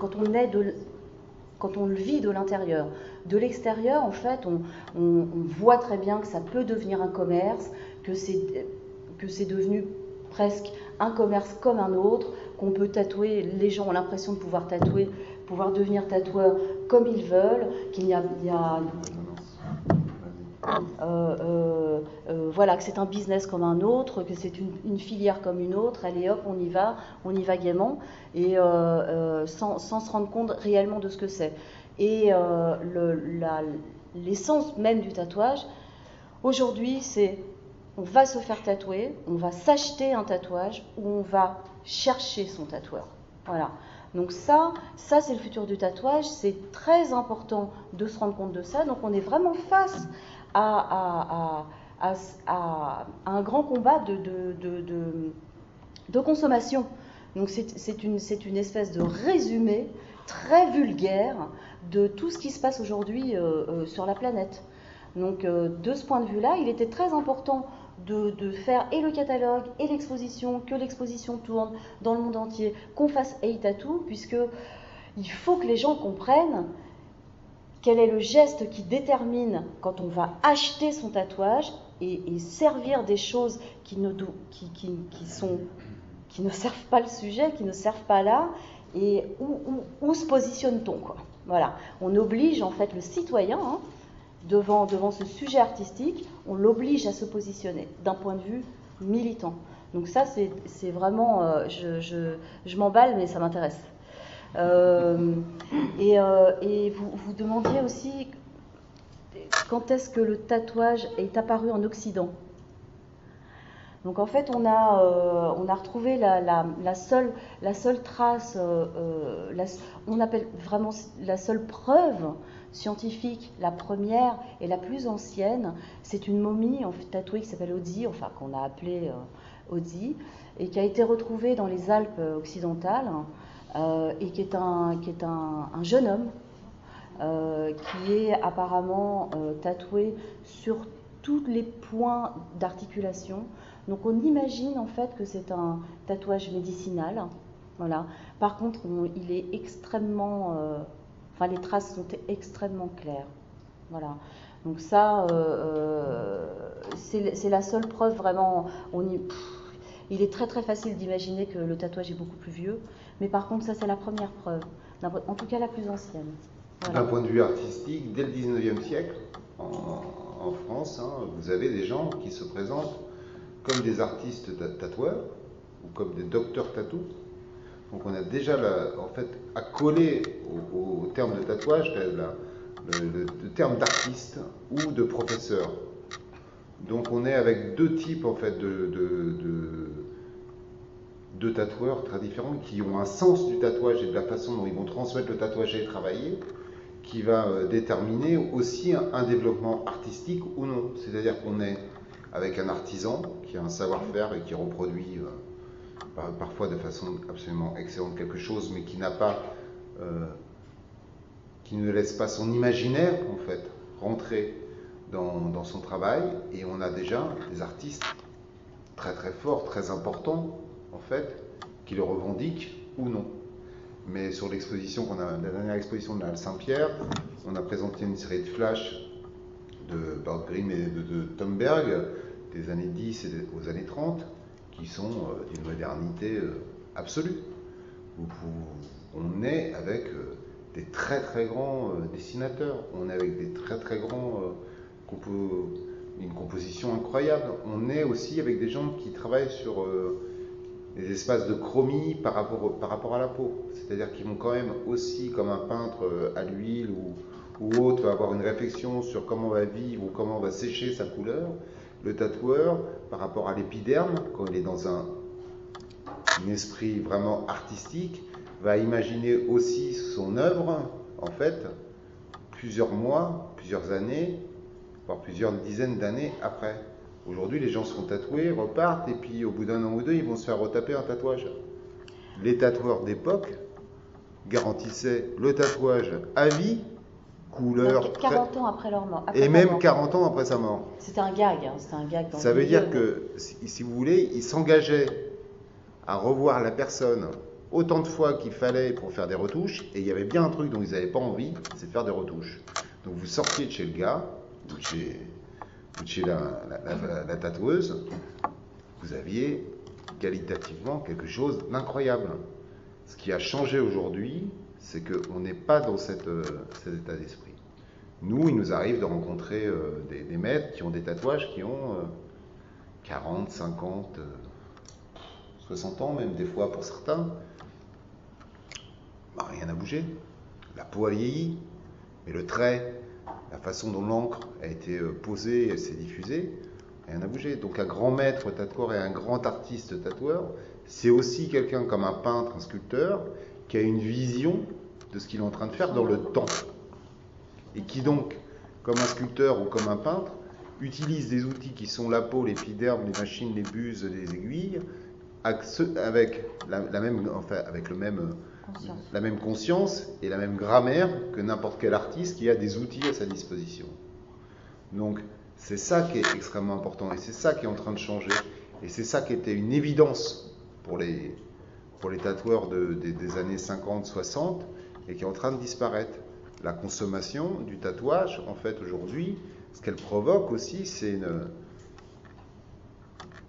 quand on le vit de l'intérieur. De l'extérieur, en fait, on voit très bien que ça peut devenir un commerce, que c'est devenu presque un commerce comme un autre, qu'on peut tatouer, les gens ont l'impression de pouvoir tatouer, pouvoir devenir tatoueur comme ils veulent, qu'il y a voilà, que c'est un business comme un autre, que c'est une filière comme une autre, allez hop, on y va gaiement, et sans se rendre compte réellement de ce que c'est. Et l'essence même du tatouage, aujourd'hui, c'est on va se faire tatouer, on va s'acheter un tatouage, ou on va chercher son tatoueur. Voilà. Donc ça c'est le futur du tatouage, c'est très important de se rendre compte de ça. Donc on est vraiment face à un grand combat de consommation. Donc c'est une espèce de résumé très vulgaire de tout ce qui se passe aujourd'hui sur la planète. Donc de ce point de vue-là, il était très important de faire et le catalogue et l'exposition, que l'exposition tourne dans le monde entier, qu'on fasse Hey Tattoo, puisque il faut que les gens comprennent quel est le geste qui détermine quand on va acheter son tatouage et servir des choses qui ne servent pas le sujet, qui ne servent pas là, et où se positionne-t-on, quoi. Voilà. On oblige en fait le citoyen, hein, devant ce sujet artistique, on l'oblige à se positionner d'un point de vue militant. Donc ça, c'est vraiment... je m'emballe, mais ça m'intéresse. Et vous demandiez aussi quand est-ce que le tatouage est apparu en Occident. Donc en fait, on a retrouvé la seule trace, on appelle vraiment la seule preuve scientifique, la première et la plus ancienne, c'est une momie en fait, tatouée qui s'appelle Odzi, enfin qu'on a appelée Odzi, et qui a été retrouvée dans les Alpes occidentales, et qui est un jeune homme qui est apparemment tatoué sur tous les points d'articulation. Donc on imagine en fait que c'est un tatouage médicinal. Voilà. Par contre, il est extrêmement... les traces sont extrêmement claires. Voilà. Donc ça, c'est la seule preuve vraiment... il est très très facile d'imaginer que le tatouage est beaucoup plus vieux. Mais par contre, ça c'est la première preuve. En tout cas la plus ancienne. D'un point de vue artistique, dès le 19e siècle, en France, hein, vous avez des gens qui se présentent comme des artistes tatoueurs ou comme des docteurs tatou. Donc on a déjà en fait à coller au terme de tatouage le terme d'artiste ou de professeur. Donc on est avec deux types en fait de tatoueurs très différents qui ont un sens du tatouage et de la façon dont ils vont transmettre le tatouage et travailler, qui va déterminer aussi un développement artistique ou non. C'est-à-dire qu'on est avec un artisan qui a un savoir-faire et qui reproduit parfois de façon absolument excellente quelque chose, mais qui n'a pas, qui ne laisse pas son imaginaire en fait rentrer dans son travail. Et on a déjà des artistes très très forts, très importants en fait, qui le revendiquent ou non. Mais sur l'exposition la dernière exposition de la Halle Saint-Pierre, on a présenté une série de flashs de Bart Grimm et de Tom Berg des années 10 et aux années 30 qui sont d'une modernité absolue. On est avec des très très grands dessinateurs, on est avec des très très grands une composition incroyable. On est aussi avec des gens qui travaillent sur des espaces de chromie par rapport à la peau. C'est-à-dire qu'ils vont quand même aussi, comme un peintre à l'huile ou autre, va avoir une réflexion sur comment on va vivre ou comment on va sécher sa couleur. Le tatoueur, par rapport à l'épiderme, quand il est dans un esprit vraiment artistique, va imaginer aussi son œuvre, en fait, plusieurs mois, plusieurs années, voire plusieurs dizaines d'années après. Aujourd'hui, les gens se font tatouer, repartent, et puis au bout d'un an ou deux, ils vont se faire retaper un tatouage. Les tatoueurs d'époque garantissaient le tatouage à vie, couleur... Donc, 40 ans après leur mort. Et même 40 ans après sa mort. C'était un gag, hein, c'était un gag. Ça veut dire que, si vous voulez, ils s'engageaient à revoir la personne autant de fois qu'il fallait pour faire des retouches, et il y avait bien un truc dont ils n'avaient pas envie, c'est de faire des retouches. Donc vous sortiez de chez le gars, ou de chez la tatoueuse, vous aviez qualitativement quelque chose d'incroyable. Ce qui a changé aujourd'hui, c'est qu'on n'est pas dans cet état d'esprit. Nous, il nous arrive de rencontrer des maîtres qui ont des tatouages qui ont 40, 50, 60 ans, même des fois pour certains. Bah, rien n'a bougé. La peau a vieilli, mais le trait, la façon dont l'encre a été posée et s'est diffusée, rien n'a bougé. Donc un grand maître tatoueur et un grand artiste tatoueur, c'est aussi quelqu'un comme un peintre, un sculpteur, qui a une vision de ce qu'il est en train de faire dans le temps. Et qui donc, comme un sculpteur ou comme un peintre, utilise des outils qui sont la peau, l'épiderme, les machines, les buses, les aiguilles, avec la même conscience et la même grammaire que n'importe quel artiste qui a des outils à sa disposition. Donc c'est ça qui est extrêmement important et c'est ça qui est en train de changer et c'est ça qui était une évidence pour les tatoueurs des années 50-60 et qui est en train de disparaître. La consommation du tatouage, en fait, aujourd'hui, ce qu'elle provoque aussi, c'est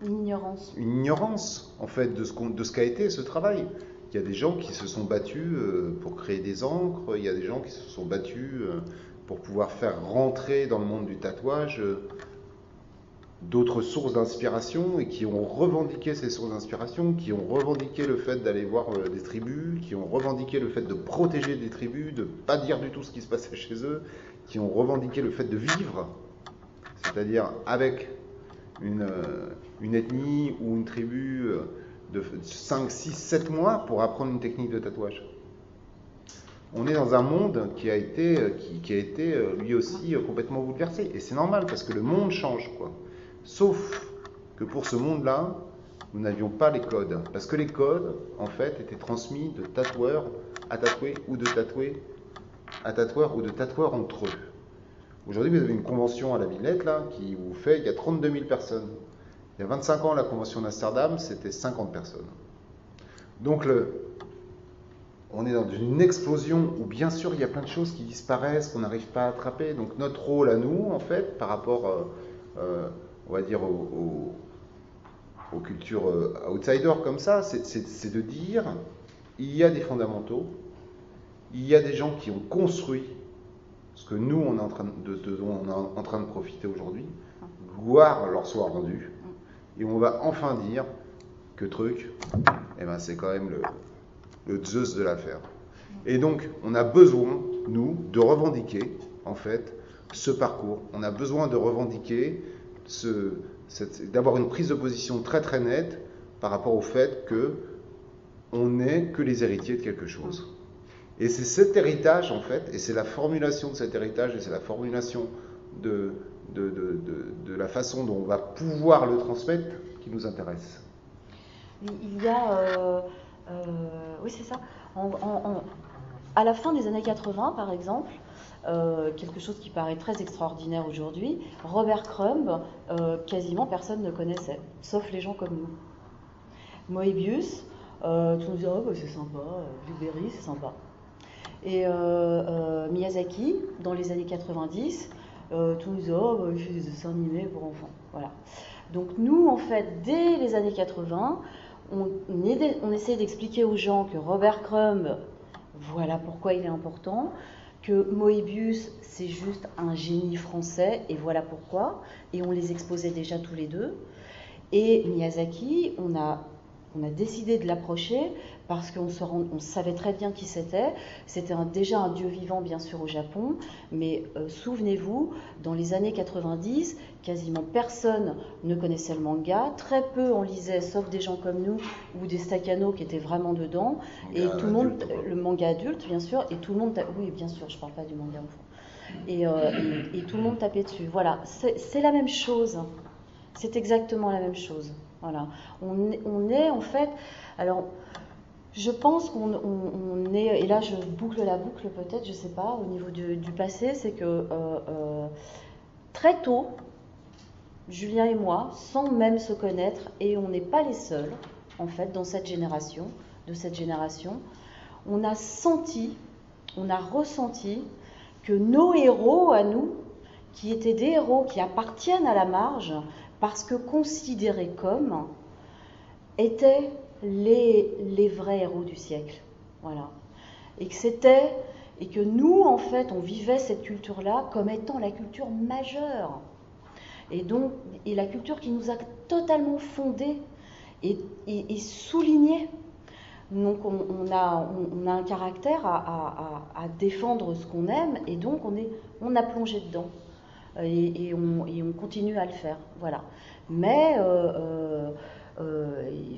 une ignorance, en fait, de ce qu'a été ce travail. Il y a des gens qui se sont battus pour créer des encres, il y a des gens qui se sont battus pour pouvoir faire rentrer dans le monde du tatouage d'autres sources d'inspiration et qui ont revendiqué ces sources d'inspiration, qui ont revendiqué le fait d'aller voir des tribus, qui ont revendiqué le fait de protéger des tribus, de ne pas dire du tout ce qui se passait chez eux, qui ont revendiqué le fait de vivre, c'est-à-dire avec une ethnie ou une tribu de 5, 6, 7 mois pour apprendre une technique de tatouage. On est dans un monde qui a été lui aussi complètement bouleversé. Et c'est normal parce que le monde change, quoi. Sauf que pour ce monde-là, nous n'avions pas les codes. Parce que les codes, en fait, étaient transmis de tatoueur à tatoué ou de tatoué à tatoueur ou de tatoueur entre eux. Aujourd'hui, vous avez une convention à la Villette, là, qui vous fait, il y a 32 000 personnes. Il y a 25 ans, la convention d'Amsterdam, c'était 50 personnes. Donc, on est dans une explosion où, bien sûr, il y a plein de choses qui disparaissent, qu'on n'arrive pas à attraper. Donc, notre rôle à nous, en fait, par rapport, on va dire, aux cultures outsiders comme ça, c'est de dire, il y a des fondamentaux, il y a des gens qui ont construit ce que nous, on est en train de profiter aujourd'hui, gloire leur soit rendue, et on va enfin dire que truc, eh ben, c'est quand même le Zeus de l'affaire. Et donc, on a besoin, nous, de revendiquer, en fait, ce parcours. On a besoin de revendiquer, d'avoir une prise de position très très nette par rapport au fait que on n'est que les héritiers de quelque chose. Et c'est cet héritage, en fait, et c'est la formulation de cet héritage, et c'est la formulation de la façon dont on va pouvoir le transmettre qui nous intéresse. Il y a, oui c'est ça, à la fin des années 80 par exemple, quelque chose qui paraît très extraordinaire aujourd'hui, Robert Crumb, quasiment personne ne connaissait, sauf les gens comme nous. Moebius, tout le monde disait oh, bah, c'est sympa, Blueberry c'est sympa. Et Miyazaki, dans les années 90, tout le monde disait oh, bah, il fait des dessins animés pour enfants. Voilà. Donc nous, en fait, dès les années 80, on essaie d'expliquer aux gens que Robert Crumb, voilà pourquoi il est important, que Moebius, c'est juste un génie français, et voilà pourquoi, et on les exposait déjà tous les deux. Et Miyazaki, on a décidé de l'approcher parce qu'on savait très bien qui c'était. C'était déjà un dieu vivant, bien sûr, au Japon, mais souvenez-vous, dans les années 90, quasiment personne ne connaissait le manga, très peu en lisait, sauf des gens comme nous, ou des Stakano qui étaient vraiment dedans, et tout le monde, le manga adulte, bien sûr, et tout le monde, oui, bien sûr, je ne parle pas du manga enfant, et tout le monde tapait dessus. Voilà, c'est la même chose, c'est exactement la même chose. Voilà, on est en fait, alors je pense qu'on est, et là je boucle la boucle peut-être, je sais pas, au niveau du passé, c'est que très tôt, Julien et moi, sans même se connaître, et on n'est pas les seuls, en fait, dans cette génération, on a senti, on a ressenti que nos héros à nous, qui étaient des héros qui appartiennent à la marge, parce que considérés comme, étaient les vrais héros du siècle. Voilà. Et que nous, en fait, on vivait cette culture-là comme étant la culture majeure. Et donc, et la culture qui nous a totalement fondés et soulignés. Donc, on a un caractère à défendre ce qu'on aime, et donc on a plongé dedans. Et on continue à le faire, voilà. Mais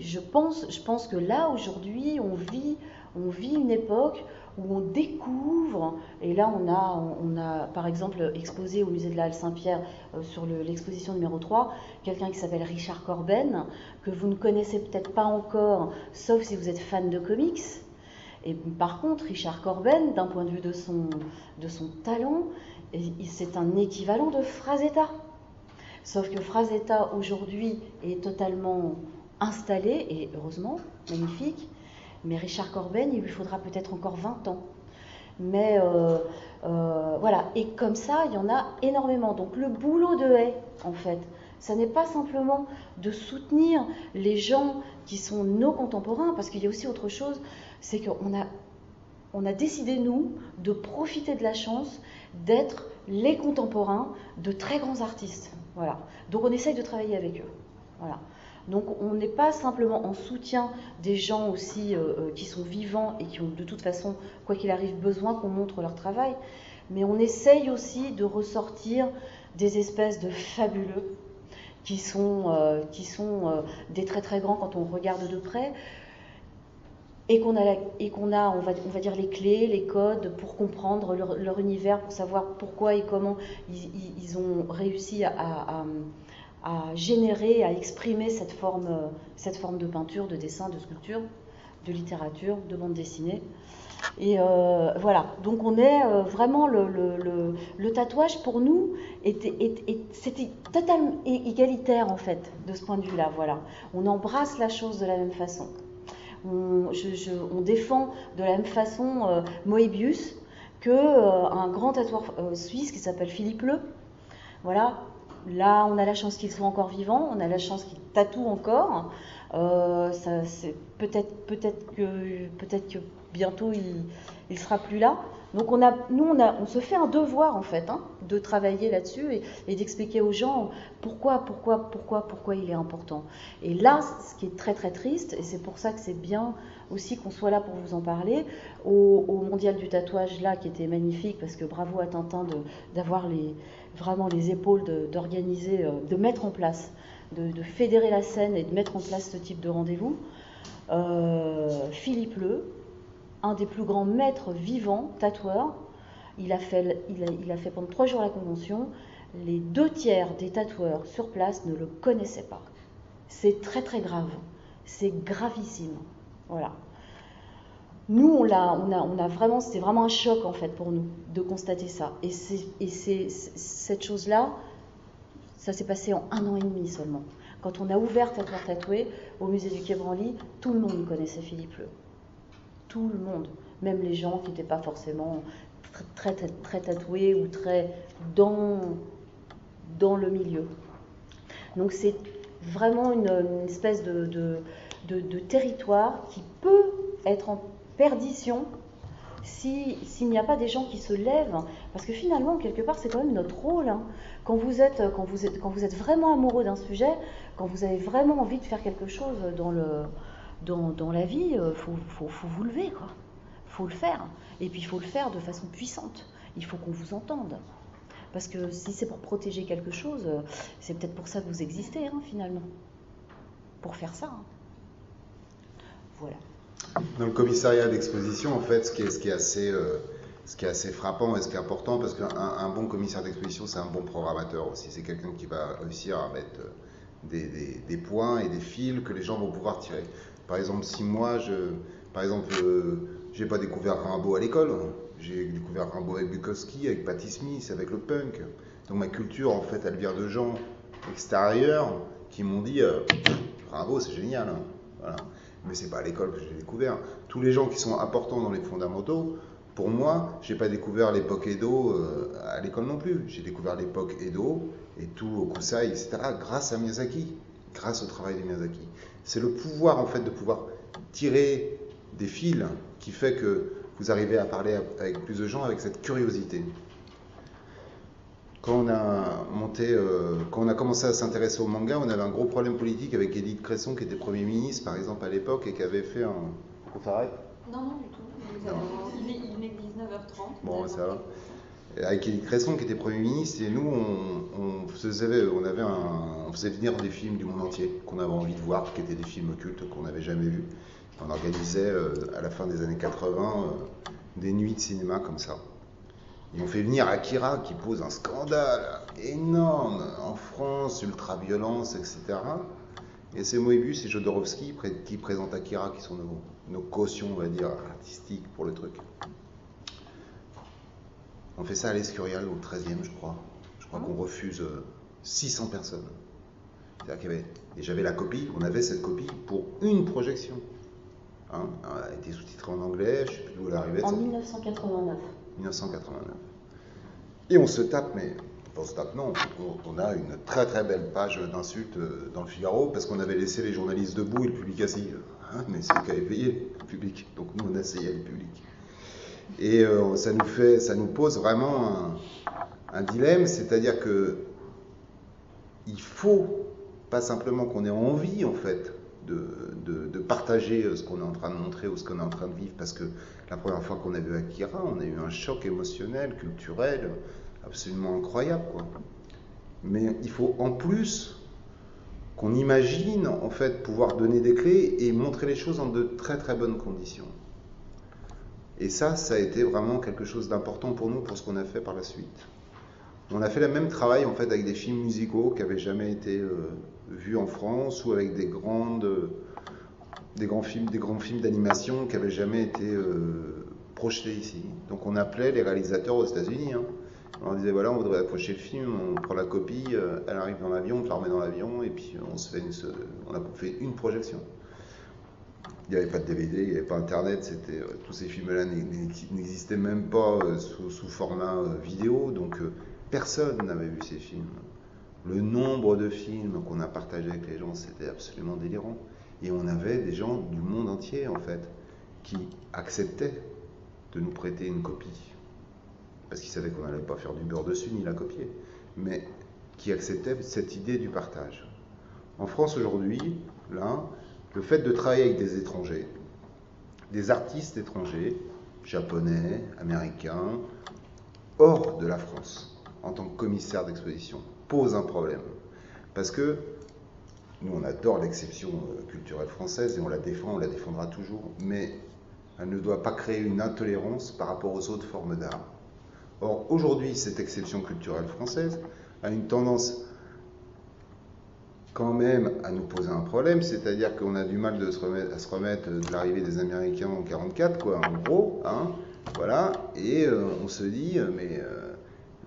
je pense que là aujourd'hui on vit une époque où on découvre, et là on a par exemple exposé au musée de la Halle Saint-Pierre sur l'exposition numéro 3, quelqu'un qui s'appelle Richard Corben, que vous ne connaissez peut-être pas encore, sauf si vous êtes fan de comics. Et par contre, Richard Corben, d'un point de vue de son talent, c'est un équivalent de Frazetta. Sauf que Frazetta, aujourd'hui, est totalement installé, et heureusement, magnifique, mais Richard Corben, il lui faudra peut-être encore 20 ans. Mais voilà, et comme ça, il y en a énormément. Donc le boulot de Hay, en fait, ça n'est pas simplement de soutenir les gens qui sont nos contemporains, parce qu'il y a aussi autre chose, c'est qu'on a décidé, nous, de profiter de la chance d'être les contemporains de très grands artistes. Voilà. Donc on essaye de travailler avec eux. Voilà. Donc on n'est pas simplement en soutien des gens aussi qui sont vivants et qui ont de toute façon, quoi qu'il arrive, besoin qu'on montre leur travail, mais on essaye aussi de ressortir des espèces de fabuleux qui sont des très très grands quand on regarde de près, et qu'on a on va dire les clés, les codes pour comprendre leur univers, pour savoir pourquoi et comment ils ont réussi à générer, à exprimer cette forme de peinture, de dessin, de sculpture, de littérature, de bande dessinée. Et voilà, donc on est vraiment le tatouage pour nous c'était totalement égalitaire en fait de ce point de vue-là. Voilà, on embrasse la chose de la même façon. On défend de la même façon Moebius qu'un grand tatoueur suisse qui s'appelle Philippe Leu. Voilà, là on a la chance qu'il soit encore vivant, on a la chance qu'il tatoue encore. Peut-être que bientôt il sera plus là. Donc on se fait un devoir en fait, de travailler là-dessus et d'expliquer aux gens pourquoi il est important. Et là, ce qui est très très triste, et c'est pour ça que c'est bien aussi qu'on soit là pour vous en parler, au Mondial du tatouage là, qui était magnifique, parce que bravo à Tintin d'avoir vraiment les épaules d'organiser, de mettre en place, de fédérer la scène et de mettre en place ce type de rendez-vous. Philippe Leu, un des plus grands maîtres vivants, tatoueurs, il a fait pendant 3 jours la convention. Les 2/3 des tatoueurs sur place ne le connaissaient pas. C'est très très grave, c'est gravissime. Voilà. Nous, on a vraiment, c'était vraiment un choc en fait pour nous de constater ça. Et cette chose-là, ça s'est passé en 1 an et demi seulement. Quand on a ouvert Tatoueur Tatoué au musée du Quai Branly, tout le monde connaissait Philippe Leu. Tout le monde, même les gens qui n'étaient pas forcément très tatoués ou très dans le milieu. Donc c'est vraiment une espèce de territoire qui peut être en perdition s'il n'y a pas des gens qui se lèvent, parce que finalement quelque part c'est quand même notre rôle. Quand vous êtes vraiment amoureux d'un sujet, quand vous avez vraiment envie de faire quelque chose dans la vie, faut vous lever, quoi. Faut le faire, et puis il faut le faire de façon puissante. Il faut qu'on vous entende, parce que si c'est pour protéger quelque chose, c'est peut-être pour ça que vous existez, finalement, pour faire ça. Voilà. Dans le commissariat d'exposition, en fait, ce qui est assez frappant et ce qui est important, parce qu'un bon commissaire d'exposition, c'est un bon programmateur aussi. C'est quelqu'un qui va réussir à mettre des points et des fils que les gens vont pouvoir tirer. Par exemple, si moi, j'ai pas découvert Rimbaud à l'école, j'ai découvert Rimbaud avec Bukowski, avec Patti Smith, avec le punk. Donc ma culture, en fait, elle vient de gens extérieurs qui m'ont dit Rimbaud, c'est génial. Voilà. Mais c'est pas à l'école que je l'ai découvert. Tous les gens qui sont importants dans les fondamentaux, pour moi, j'ai pas découvert l'époque Edo à l'école non plus. J'ai découvert l'époque Edo et tout Hokusai, etc. grâce à Miyazaki, grâce au travail de Miyazaki. C'est le pouvoir en fait de pouvoir tirer des fils qui fait que vous arrivez à parler avec plus de gens avec cette curiosité. Quand on a commencé à s'intéresser au manga, on avait un gros problème politique avec Édith Cresson qui était Premier ministre par exemple à l'époque et qui avait fait un... On s'arrête ? Non, du tout. Il est 19h30. Bon, ça va. Avec Édith Cresson qui était Premier ministre et nous on faisait venir des films du monde entier qu'on avait envie de voir, qui étaient des films occultes qu'on n'avait jamais vus. On organisait à la fin des années 80 des nuits de cinéma comme ça. Et on fait venir Akira qui pose un scandale énorme en France, ultra-violence, etc. Et c'est Moebius et Jodorowsky qui présentent Akira, qui sont nos cautions, on va dire, artistiques pour le truc. On fait ça à l'Escurial, au 13e, je crois. Je crois qu'on refuse 600 personnes. C'est-à-dire qu'il y avait... Et j'avais la copie, on avait cette copie pour une projection. Elle a été sous-titrée en anglais, je ne sais plus d'où elle arrivait. En 1989. 1989. Et on se tape, mais on se tape, non, on a une très très belle page d'insultes dans le Figaro parce qu'on avait laissé les journalistes debout et le public assis. Mais c'est eux qui avaient payé le public, donc nous on asseyait le public. Et ça nous pose vraiment un dilemme, c'est-à-dire que il faut pas simplement qu'on ait envie en fait de partager ce qu'on est en train de montrer ou ce qu'on est en train de vivre, parce que la première fois qu'on a vu Akira, on a eu un choc émotionnel, culturel, absolument incroyable, quoi. Mais il faut en plus qu'on imagine en fait pouvoir donner des clés et montrer les choses dans de très très bonnes conditions. Et ça a été vraiment quelque chose d'important pour nous, pour ce qu'on a fait par la suite. On a fait le même travail en fait avec des films musicaux qui n'avaient jamais été vus en France, ou avec des grands films d'animation qui n'avaient jamais été projetés ici. Donc on appelait les réalisateurs aux États-Unis. On leur disait voilà, on voudrait approcher le film, on prend la copie, elle arrive dans l'avion, on te la remet dans l'avion, et puis on a fait une projection. Il n'y avait pas de DVD, il n'y avait pas Internet, tous ces films-là n'existaient même pas sous format vidéo, donc personne n'avait vu ces films. Le nombre de films qu'on a partagé avec les gens, c'était absolument délirant. Et on avait des gens du monde entier, en fait, qui acceptaient de nous prêter une copie. Parce qu'ils savaient qu'on n'allait pas faire du beurre dessus ni la copier. Mais qui acceptaient cette idée du partage. En France aujourd'hui, là, le fait de travailler avec des étrangers, des artistes étrangers, japonais, américains, hors de la France, en tant que commissaire d'exposition, pose un problème. Parce que nous, on adore l'exception culturelle française et on la défend, on la défendra toujours, mais elle ne doit pas créer une intolérance par rapport aux autres formes d'art. Or, aujourd'hui, cette exception culturelle française a une tendance quand même à nous poser un problème, c'est-à-dire qu'on a du mal à se remettre de l'arrivée des Américains en 1944, quoi, en gros, hein, voilà, et on se dit, mais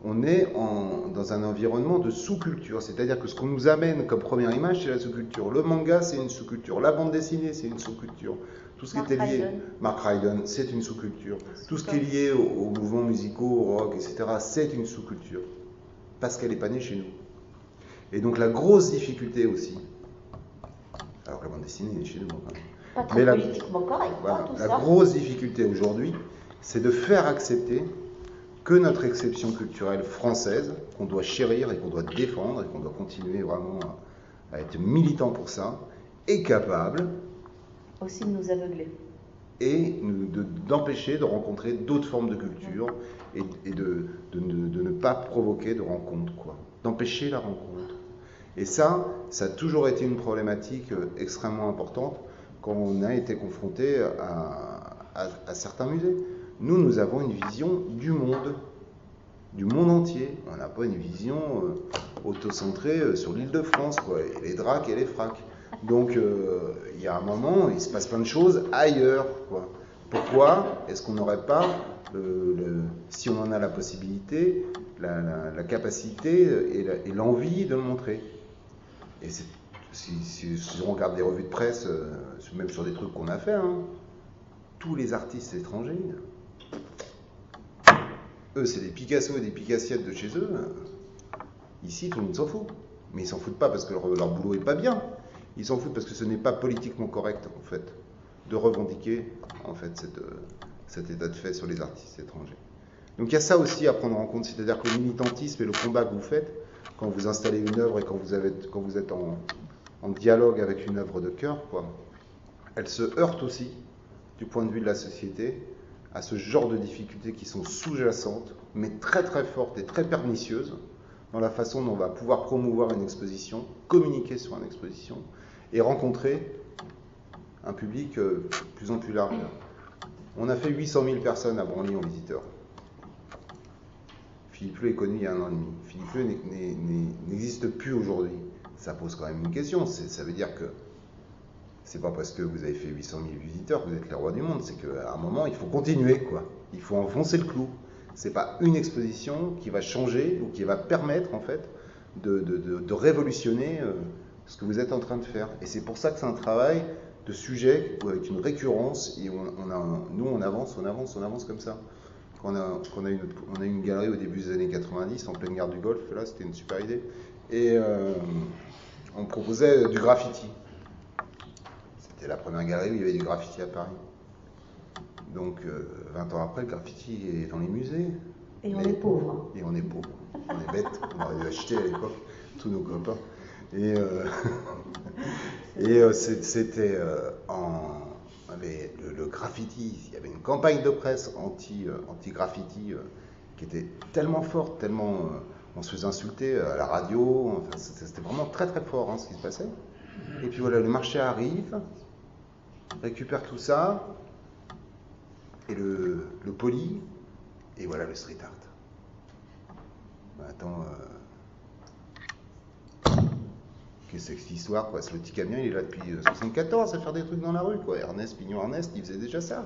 on est dans un environnement de sous-culture, c'est-à-dire que ce qu'on nous amène comme première image, c'est la sous-culture. Le manga, c'est une sous-culture. La bande dessinée, c'est une sous-culture. Tout ce qui était lié, Mark Ryden, c'est une sous-culture. Tout ce qui est lié aux mouvements musicaux, au rock, etc., c'est une sous-culture. Parce qu'elle n'est pas née chez nous. Et donc la grosse difficulté aussi, alors que la bande dessinée est née chez nous, hein, pas très politiquement correct, voilà, tout la ça. grosse difficulté aujourd'hui, c'est de faire accepter que notre exception culturelle française, qu'on doit chérir et qu'on doit défendre et qu'on doit continuer vraiment à être militant pour ça, est capable aussi de nous aveugler. Et d'empêcher de rencontrer d'autres formes de culture et de ne pas provoquer de rencontre, quoi. D'empêcher la rencontre. Et ça a toujours été une problématique extrêmement importante quand on a été confronté à certains musées. Nous avons une vision du monde entier. On n'a pas une vision autocentrée sur l'Île-de-France, quoi, et les dracs et les fracs. Donc, il y a un moment, il se passe plein de choses ailleurs, quoi. Pourquoi est-ce qu'on n'aurait pas, si on en a la possibilité, la capacité et l'envie de le montrer? Et si on regarde des revues de presse, même sur des trucs qu'on a fait, hein, tous les artistes étrangers, eux, c'est des Picasso et des Picassiettes de chez eux. Ici, tout le monde s'en fout. Mais ils s'en foutent pas parce que leur boulot est pas bien. Ils s'en foutent parce que ce n'est pas politiquement correct, en fait, de revendiquer, en fait, cet état de fait sur les artistes étrangers. Donc il y a ça aussi à prendre en compte, c'est-à-dire que le militantisme et le combat que vous faites, quand vous installez une œuvre et quand vous êtes en dialogue avec une œuvre de cœur, quoi, elle se heurte aussi, du point de vue de la société, à ce genre de difficultés qui sont sous-jacentes, mais très très fortes et très pernicieuses, dans la façon dont on va pouvoir promouvoir une exposition, communiquer sur une exposition, et rencontrer un public plus en plus large. On a fait 800 000 personnes à Branly en visiteurs. Philippe Leu est connu il y a 1 an et demi. Philippe Leu n'existe plus aujourd'hui. Ça pose quand même une question. Ça veut dire que c'est pas parce que vous avez fait 800 000 visiteurs que vous êtes les rois du monde. C'est qu'à un moment, il faut continuer, quoi. Il faut enfoncer le clou. C'est pas une exposition qui va changer ou qui va permettre, en fait, de révolutionner ce que vous êtes en train de faire. Et c'est pour ça que c'est un travail de sujet avec une récurrence et nous on avance comme ça. On a eu une galerie au début des années 90 en pleine gare du Golfe, là c'était une super idée, et on proposait du graffiti. C'était la première galerie où il y avait du graffiti à Paris. Donc 20 ans après, le graffiti est dans les musées. Et on est pauvre. Et on est pauvre. On est bête, on aurait dû acheter à l'époque, tous nos copains. Et c'était le graffiti, il y avait une campagne de presse anti-graffiti qui était tellement forte, tellement on se faisait insulter à la radio, enfin, c'était vraiment très très fort, hein, ce qui se passait. Et puis voilà, le marché arrive, récupère tout ça, et le polie, et voilà le street art. Attends, qu'est-ce que c'est que cette histoire, quoi? Le petit camion, il est là depuis 1974 à faire des trucs dans la rue, quoi. Pignon Ernest, il faisait déjà ça.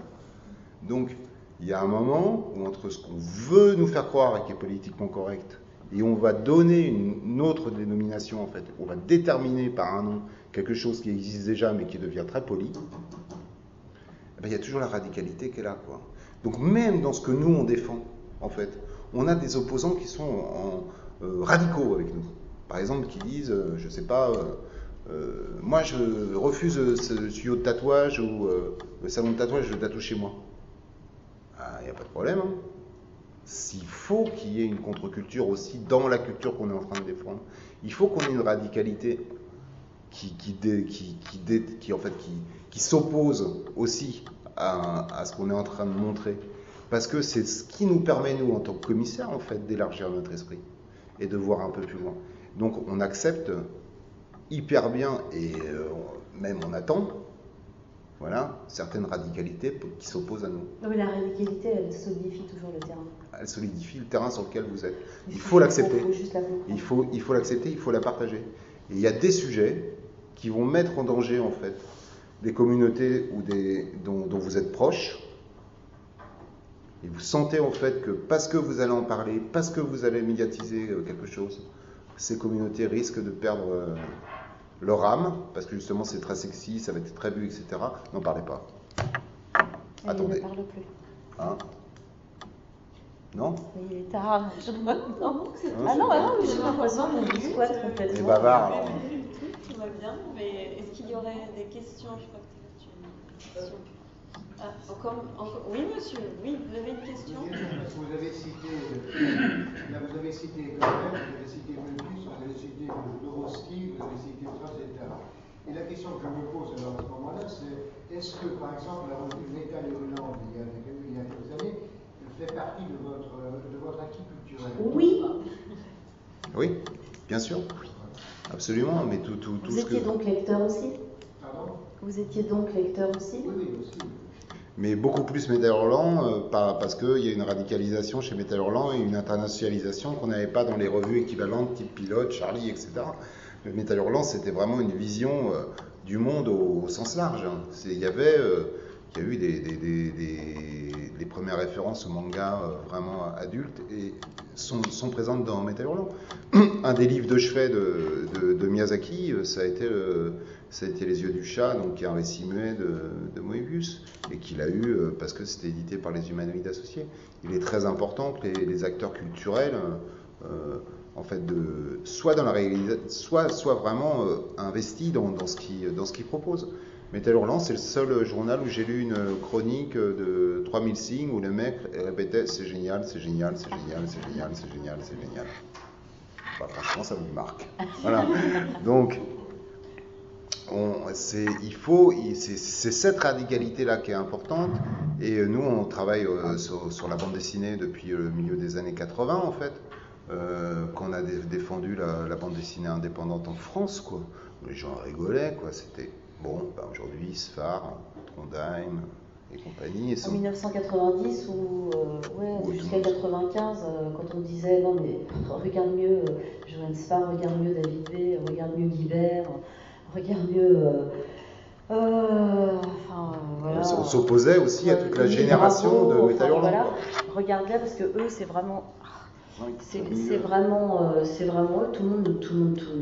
Donc, il y a un moment où entre ce qu'on veut nous faire croire et qui est politiquement correct, et on va donner une autre dénomination, en fait, on va déterminer par un nom quelque chose qui existe déjà mais qui devient très poli, eh bien, il y a toujours la radicalité qui est là, quoi. Donc, même dans ce que nous, on défend, en fait, on a des opposants qui sont radicaux avec nous. Par exemple, qui disent, je sais pas, Moi, je refuse ce studio de tatouage ou le salon de tatouage, je tatoue chez moi. Il n'y a pas de problème. Hein. S'il faut qu'il y ait une contre-culture aussi dans la culture qu'on est en train de défendre, il faut qu'on ait une radicalité qui s'oppose aussi à ce qu'on est en train de montrer. Parce que c'est ce qui nous permet, nous, en tant que commissaires, en fait, d'élargir notre esprit et de voir un peu plus loin. Donc, on accepte hyper bien et même on attend, voilà, certaines radicalités qui s'opposent à nous. Non, mais la radicalité, elle solidifie toujours le terrain. Elle solidifie le terrain sur lequel vous êtes. Il faut l'accepter. Il faut l'accepter, il faut la partager. Et il y a des sujets qui vont mettre en danger, en fait, des communautés ou dont vous êtes proches. Et vous sentez, en fait, que parce que vous allez en parler, parce que vous allez médiatiser quelque chose, ces communautés risquent de perdre leur âme, parce que justement c'est très sexy, ça va être très vu, etc. N'en parlez pas. Attendez. Il ne parle plus. Hein? Non? Il est tard. Non. Non, Non, j'ai l'impression qu'on squatte complètement. C'est bavard. Alors. Tout va bien, mais est-ce qu'il y aurait des questions? Je crois que tu as une question. Encore, oui, monsieur, oui, vous avez une question? Vous avez cité, là vous avez cité Gordel, vous avez cité Moebius, vous avez cité Dorosky, vous avez cité Strauss, etc. Et la question que je me pose alors à ce moment-là, c'est est-ce que par exemple la revue Métal et Hollande, il y a quelques années, fait partie de votre acquis culturel? Oui. Oui, bien sûr. Absolument, mais tout Vous étiez donc lecteur aussi? Pardon? Vous étiez donc lecteur aussi? Oui, aussi. Mais beaucoup plus Métal Hurlant, parce qu'il y a une radicalisation chez Métal Hurlant et une internationalisation qu'on n'avait pas dans les revues équivalentes, type Pilote, Charlie, etc. Le Métal Hurlant, c'était vraiment une vision du monde au sens large. Hein. Il y a eu les premières références au manga vraiment adultes et sont présentes dans Métal Hurlant. Un des livres de chevet de Miyazaki, ça a été Les Yeux du Chat, donc qui est un récit muet de Moebius, et qu'il a eu parce que c'était édité par les Humanoïdes Associés. Il est très important que les acteurs culturels, en fait, soit dans la réalisation, soit vraiment investis dans ce qu'ils proposent. Métal Hurlant, c'est le seul journal où j'ai lu une chronique de 3000 signes où le mec répétait c'est génial, c'est génial, c'est génial, c'est génial, c'est génial, c'est génial. Bah, franchement, ça vous marque. Voilà. Donc, c'est cette radicalité-là qui est importante. Et nous, on travaille sur la bande dessinée depuis le milieu des années 80, en fait. Qu'on a défendu la bande dessinée indépendante en France, quoi. Les gens rigolaient, quoi. C'était bon. Bah, aujourd'hui, Sfar, Trondheim et compagnie. En 1990 ou jusqu'à 95, quand on disait non mais regarde mieux Johann Sfar, regarde mieux David B, regarde mieux Guibert, regarde mieux. Voilà. On s'opposait aussi à toute la génération de Métal Hurlant. Voilà, regarde-la parce que eux, c'est vraiment. C'est vraiment eux, tout le monde,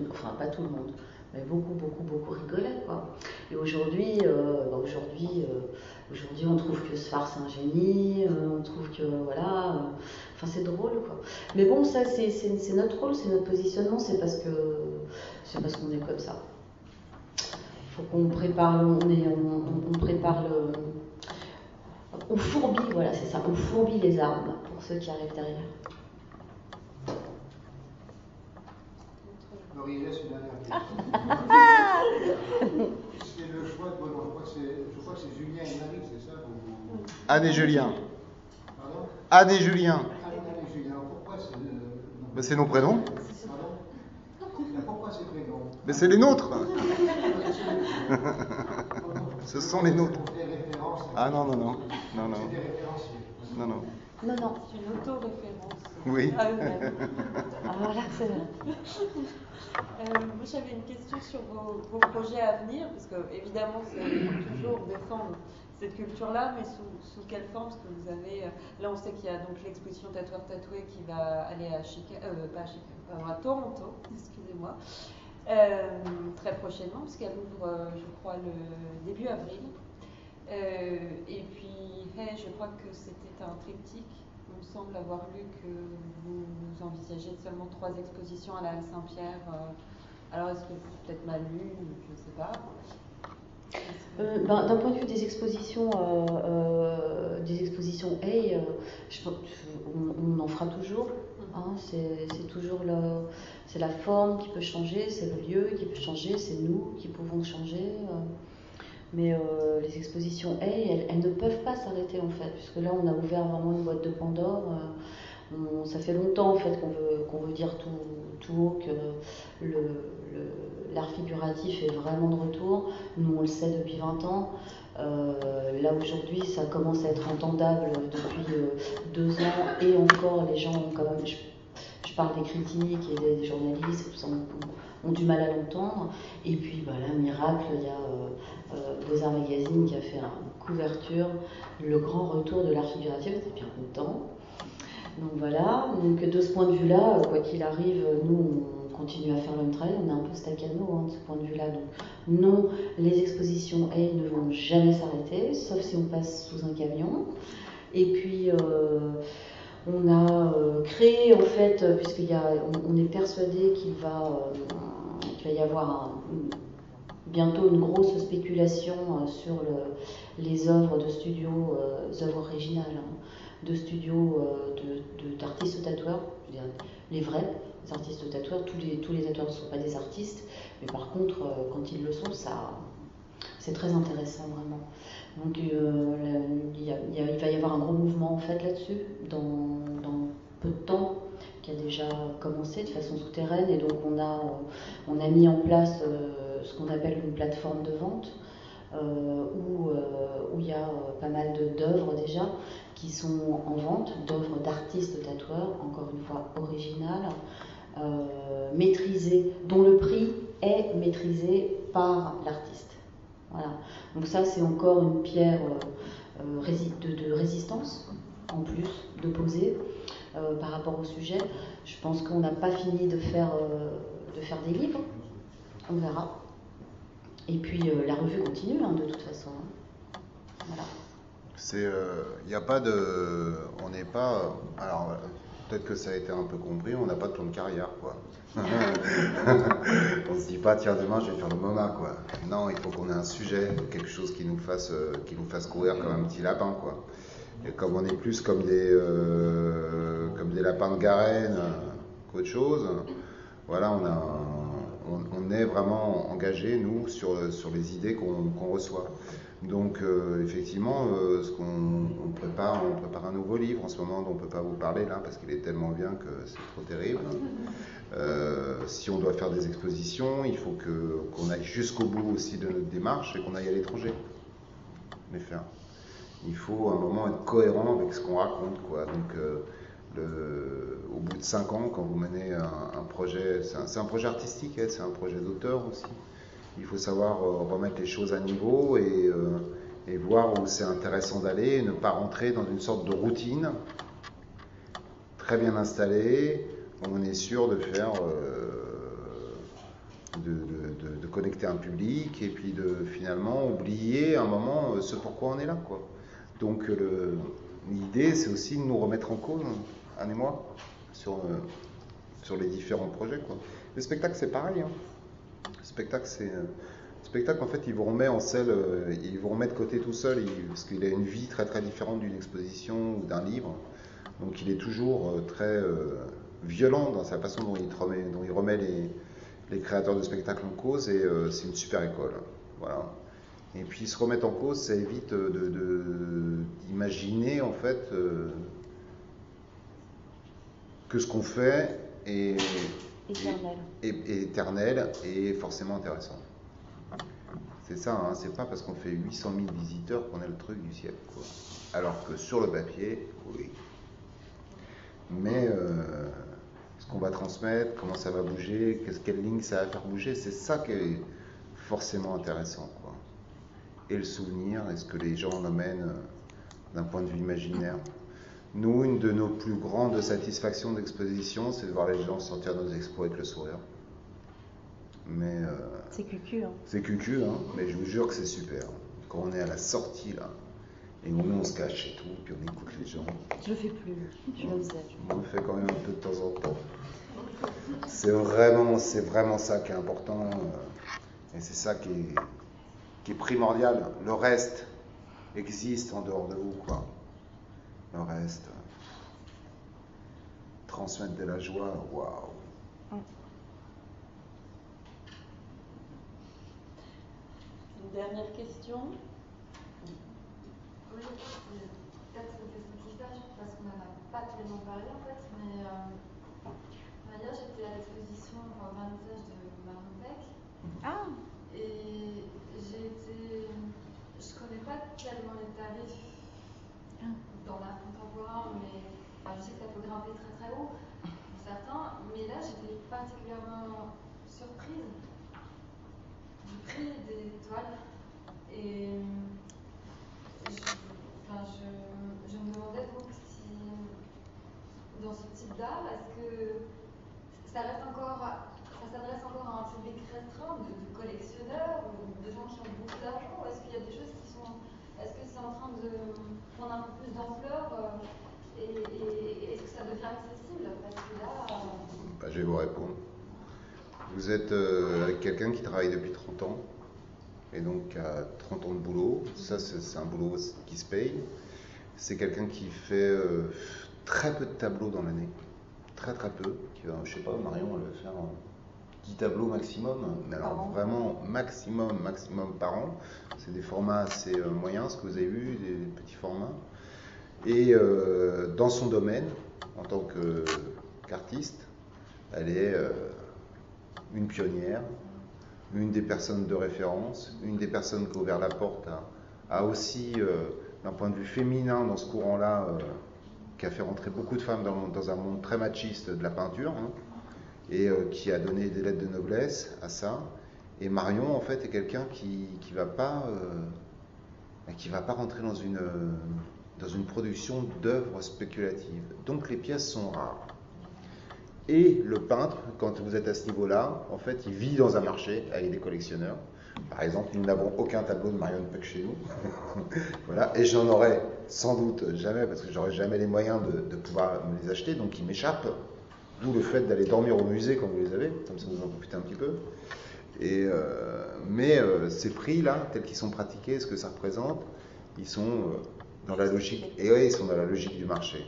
enfin pas tout le monde, mais beaucoup rigolait, quoi. Et aujourd'hui, on trouve que Sfar c'est un génie, on trouve que voilà, enfin c'est drôle, quoi. Mais bon, ça c'est notre rôle, c'est notre positionnement, c'est parce qu'on est comme ça. Faut qu'on prépare, on prépare on fourbit, voilà, c'est ça, on fourbit les armes pour ceux qui arrivent derrière. Il reste une dernière question. C'est le choix de Benoît. Je crois que c'est Julien et Marie, c'est ça? Anne et Julien. Pardon? Anne et Julien. Anne et Julien. Pourquoi c'est c'est nos prénoms. Pardon? Pourquoi ces prénoms? Mais c'est les nôtres. Ce sont les nôtres. Ah non. C'était référencié. Non. C'est une auto-référence. Oui. À eux-mêmes. Voilà, c'est vrai. Moi, j'avais une question sur vos projets à venir, parce que évidemment, c'est toujours défendre cette culture-là, mais sous quelle forme? Parce que vous avez, là, on sait qu'il y a donc l'exposition Tatoueur Tatoué qui va aller à Toronto, excusez-moi, très prochainement, parce qu'elle ouvre, je crois, le début avril. Et puis, je crois que c'était un triptyque. Il me semble avoir lu que vous envisagez seulement 3 expositions à la Halle Saint-Pierre Alors, est-ce que c'est peut-être mal lu, je ne sais pas. D'un point de vue des expositions A, on en fera toujours. Hein, c'est toujours c'est la forme qui peut changer, c'est le lieu qui peut changer, c'est nous qui pouvons changer. Mais les expositions A, elles ne peuvent pas s'arrêter en fait, puisque là on a ouvert vraiment une boîte de Pandore. Ça fait longtemps en fait qu'on veut dire tout haut que l'art figuratif est vraiment de retour. Nous on le sait depuis 20 ans. Là aujourd'hui ça commence à être entendable depuis 2 ans et encore les gens ont quand même, je parle des critiques et des journalistes, tout ça, ont du mal à l'entendre. Et puis voilà, miracle, il y a Beaux-Arts Magazine qui a fait une couverture, le grand retour de l'art figuratif, on était bien contents. Donc voilà, donc de ce point de vue-là, quoi qu'il arrive, nous on continue à faire le trail, on est un peu staccano de ce point de vue-là. Donc non, les expositions ne vont jamais s'arrêter, sauf si on passe sous un camion. Et puis on a créé en fait, puisqu'on est persuadé qu'il va y avoir bientôt une grosse spéculation sur les œuvres de studio, œuvres originales. De studios d'artistes tatoueurs, les vrais artistes tatoueurs. Tous les tatoueurs ne sont pas des artistes, mais par contre, quand ils le sont, c'est très intéressant vraiment. Donc il va y avoir un gros mouvement en fait là-dessus dans peu de temps, qui a déjà commencé de façon souterraine, et donc on a mis en place ce qu'on appelle une plateforme de vente. Où il y a pas mal d'œuvres déjà qui sont en vente, d'œuvres d'artistes tatoueurs, encore une fois originales, maîtrisées, dont le prix est maîtrisé par l'artiste. Voilà. Donc ça c'est encore une pierre de résistance, en plus de poser par rapport au sujet. Je pense qu'on n'a pas fini de faire des livres, on verra. Et puis la revue continue de toute façon. Voilà. Il n'y a pas de. On n'est pas. Alors, peut-être que ça a été un peu compris, on n'a pas de plan de carrière, quoi. On se dit pas, tiens, demain je vais faire le MoMA, quoi. Non, il faut qu'on ait un sujet, quelque chose qui nous fasse courir comme un petit lapin, quoi. Et comme on est plus comme des lapins de Garenne qu'autre chose, voilà, on est vraiment engagé, nous, sur les idées qu'on reçoit. Donc, effectivement, on prépare un nouveau livre en ce moment dont on ne peut pas vous parler là, parce qu'il est tellement bien que c'est trop terrible. Si on doit faire des expositions, il faut qu'on aille jusqu'au bout aussi de notre démarche et qu'on aille à l'étranger les faire. Il faut à un moment être cohérent avec ce qu'on raconte, quoi. Donc, au bout de 5 ans, quand vous menez un projet, c'est un projet artistique, c'est un projet d'auteur aussi. Il faut savoir remettre les choses à niveau et voir où c'est intéressant d'aller, et ne pas rentrer dans une sorte de routine très bien installée, où on est sûr de faire, de connecter un public, et puis de finalement oublier un moment ce pourquoi on est là, quoi. Donc l'idée, c'est aussi de nous remettre en cause, Anne et moi, sur les différents projets, quoi. Le spectacle, c'est pareil, hein. Le spectacle, en fait, il vous remet en selle, il vous remet de côté tout seul, parce qu'il a une vie très très différente d'une exposition ou d'un livre. Donc il est toujours très violent dans sa façon dont il remet les créateurs de spectacles en cause, et c'est une super école. Voilà. Et puis se remettre en cause, ça évite d'imaginer en fait que ce qu'on fait est éternel et forcément intéressant. C'est ça, hein, c'est pas parce qu'on fait 800 000 visiteurs qu'on a le truc du siècle, quoi. Alors que sur le papier, oui. Mais ce qu'on va transmettre, comment ça va bouger, quelle ligne ça va faire bouger, c'est ça qui est forcément intéressant, quoi. Et le souvenir, et ce que les gens emmènent d'un point de vue imaginaire. Nous, une de nos plus grandes satisfactions d'exposition, c'est de voir les gens sortir de nos expos avec le sourire. Mais c'est cucu, hein. C'est cucu, hein, mais je vous jure que c'est super. Quand on est à la sortie, là, et nous on se cache et tout, puis on écoute les gens. Je le fais plus, je le faisais. On le fait quand même un peu de temps en temps. C'est vraiment ça qui est important. Et c'est ça qui est primordial. Le reste existe en dehors de vous, quoi. Le reste, transmettre de la joie, waouh. Une dernière question. Oui, c'est peut-être une question qui fâche parce qu'on n'en a pas tellement parlé en fait, mais hier j'étais à l'exposition enfin, vernissage de Marion Peck. Ah. Et je connais pas tellement les tarifs dans l'art contemporain, mais enfin, je sais que ça peut grimper très très haut pour certains, mais là j'étais particulièrement surprise du prix des toiles. Et je me demandais donc si dans ce type d'art, est-ce que ça s'adresse encore à un public restreint de collectionneurs ou de gens qui ont beaucoup d'argent, ou est-ce qu'il y a des choses est-ce que c'est en train de prendre un peu plus d'ampleur et est-ce que ça devient accessible? Parce que là... Je vais vous répondre. Vous êtes avec quelqu'un qui travaille depuis 30 ans, et donc à 30 ans de boulot. Ça, c'est un boulot qui se paye. C'est quelqu'un qui fait très peu de tableaux dans l'année. Très très peu. Je sais pas, Marion, elle va faire 10 tableaux maximum. Mais alors vraiment maximum par an. C'est des formats assez moyens, ce que vous avez vu, des petits formats. Et dans son domaine, en tant qu'artiste, elle est une pionnière, une des personnes de référence, une des personnes qui a ouvert la porte à aussi, d'un point de vue féminin, dans ce courant-là, qui a fait rentrer beaucoup de femmes dans un monde très machiste de la peinture, hein, et qui a donné des lettres de noblesse à ça. Et Marion, en fait, est quelqu'un qui va pas rentrer dans une production d'œuvres spéculatives. Donc les pièces sont rares. Et le peintre, quand vous êtes à ce niveau-là, en fait, il vit dans un marché avec des collectionneurs. Par exemple, nous n'avons aucun tableau de Marion Peck chez nous. Voilà. Et j'en aurai sans doute jamais, parce que j'aurai jamais les moyens de pouvoir me les acheter, donc ils m'échappent. D'où le fait d'aller dormir au musée quand vous les avez, comme ça vous en profitez un petit peu. Mais ces prix-là, tels qu'ils sont pratiqués, ce que ça représente, ils sont dans la logique. Et oui, ils sont dans la logique du marché.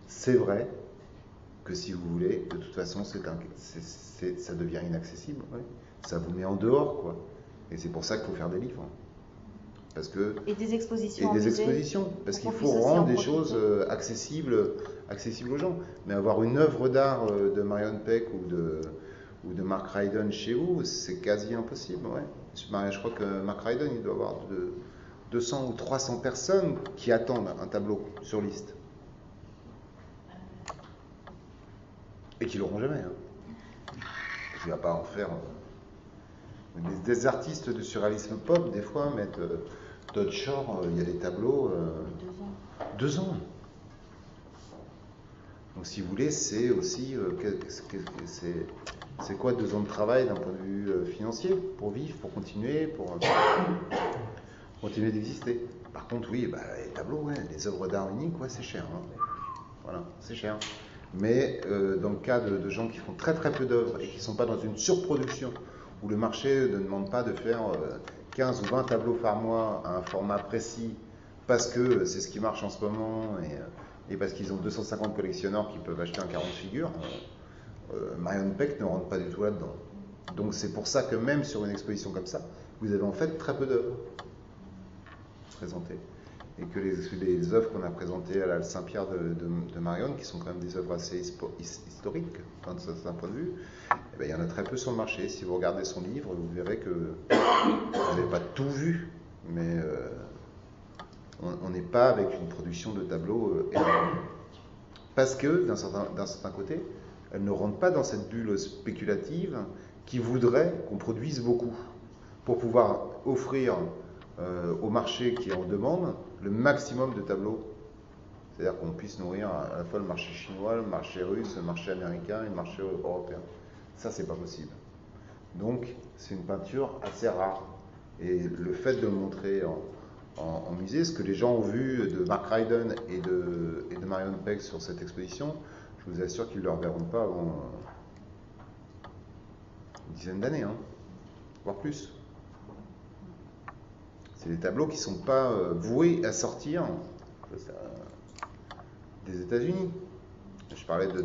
C'est vrai que si vous voulez, de toute façon, ça devient inaccessible. Ouais. Ça vous met en dehors, quoi. Et c'est pour ça qu'il faut faire des livres. Parce que, et des expositions. Parce qu'il faut rendre des choses accessibles aux gens. Mais avoir une œuvre d'art de Marion Peck ou de Mark Ryden chez vous, c'est quasi impossible. Ouais. Je crois que Mark Ryden, il doit avoir 200 ou 300 personnes qui attendent un tableau sur liste. Et qui l'auront jamais. Hein. Il ne va pas en faire. Des artistes de surréalisme pop, des fois, mettent Todd Shore, il y a des tableaux. 2 ans. Donc, si vous voulez, c'est aussi. C'est quoi 2 ans de travail d'un point de vue financier pour vivre, pour continuer, pour continuer d'exister. Par contre, oui, les tableaux, ouais, les œuvres d'art uniques, ouais, c'est cher. Hein. Voilà, c'est cher. Mais dans le cas de gens qui font très très peu d'œuvres et qui ne sont pas dans une surproduction, où le marché ne demande pas de faire 15 ou 20 tableaux par mois à un format précis, parce que c'est ce qui marche en ce moment, et parce qu'ils ont 250 collectionneurs qui peuvent acheter un 40 figures, Marion Peck ne rentre pas du tout là-dedans. Donc c'est pour ça que même sur une exposition comme ça, vous avez en fait très peu d'œuvres présentées. Et que les œuvres qu'on a présentées à la Saint-Pierre de Marion, qui sont quand même des œuvres assez historiques, d'un certain point de vue, il y en a très peu sur le marché. Si vous regardez son livre, vous verrez que vous n'avez pas tout vu, mais on n'est pas avec une production de tableaux énorme. Parce que, d'un certain côté, elle ne rentre pas dans cette bulle spéculative qui voudrait qu'on produise beaucoup pour pouvoir offrir au marché qui en demande le maximum de tableaux. C'est-à-dire qu'on puisse nourrir à la fois le marché chinois, le marché russe, le marché américain et le marché européen. Ça, c'est pas possible. Donc, c'est une peinture assez rare. Et le fait de le montrer en musée, ce que les gens ont vu de Mark Ryden et de Marion Peck sur cette exposition, je vous assure qu'ils ne le reverront pas une dizaine d'années, hein, voire plus. C'est des tableaux qui ne sont pas voués à sortir des États-Unis. Je parlais de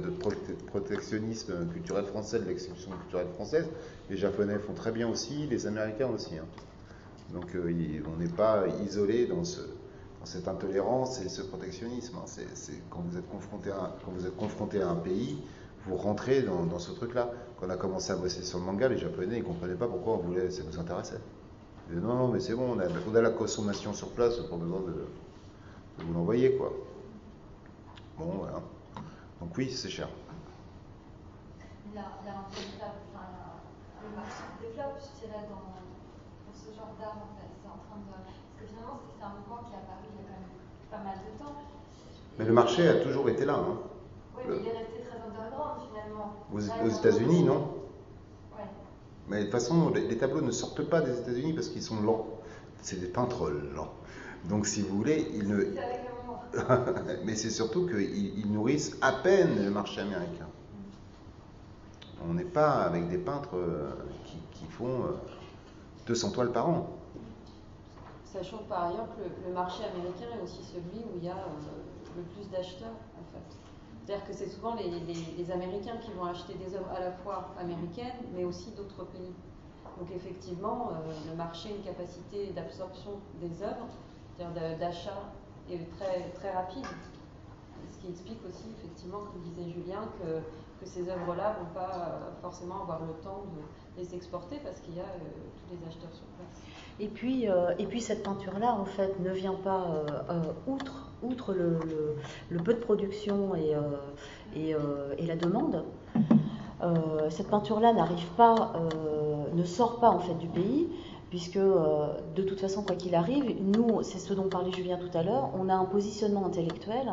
protectionnisme culturel français, de l'exception culturelle française. Les Japonais font très bien aussi, les Américains aussi. Hein. Donc on n'est pas isolé dans cette intolérance et ce protectionnisme. Hein. Quand vous êtes confronté à un pays, vous rentrez dans ce truc-là. Quand on a commencé à bosser sur le manga, les Japonais ne comprenaient pas pourquoi ça nous intéressait. Ils disaient non, mais c'est bon, on a la consommation sur place, pas besoin de vous l'envoyer, quoi. Bon, voilà. Donc oui, c'est cher. Il y a un le marché se développe, je dirais, pour ce genre d'art, en fait. C'est en train de... Parce que finalement, c'est un mouvement qui est apparu il y a quand même pas mal de temps. Mais le marché a toujours été là. Hein. Oui, mais il est resté très underground, finalement. Aux États-Unis, non? Oui. Mais de toute façon, les tableaux ne sortent pas des États-Unis parce qu'ils sont lents. C'est des peintres lents. Donc, si vous voulez, ils ne... C'est avec le moment. Mais c'est surtout qu'ils nourrissent à peine le marché américain. On n'est pas avec des peintres qui font 200 toiles par an. Sachant par ailleurs que le marché américain est aussi celui où il y a le plus d'acheteurs, en fait. C'est-à-dire que c'est souvent les Américains qui vont acheter des œuvres à la fois américaines, mais aussi d'autres pays. Donc effectivement, le marché a une capacité d'absorption des œuvres, c'est-à-dire d'achat, est très, très rapide. Ce qui explique aussi, effectivement, comme disait Julien, que ces œuvres-là ne vont pas forcément avoir le temps de les exporter parce qu'il y a tous les acheteurs sur place. Et puis cette peinture-là, en fait, ne vient pas outre le peu de production et la demande. Cette peinture-là ne sort pas en fait du pays, puisque de toute façon, quoi qu'il arrive, nous, c'est ce dont parlait Julien tout à l'heure, on a un positionnement intellectuel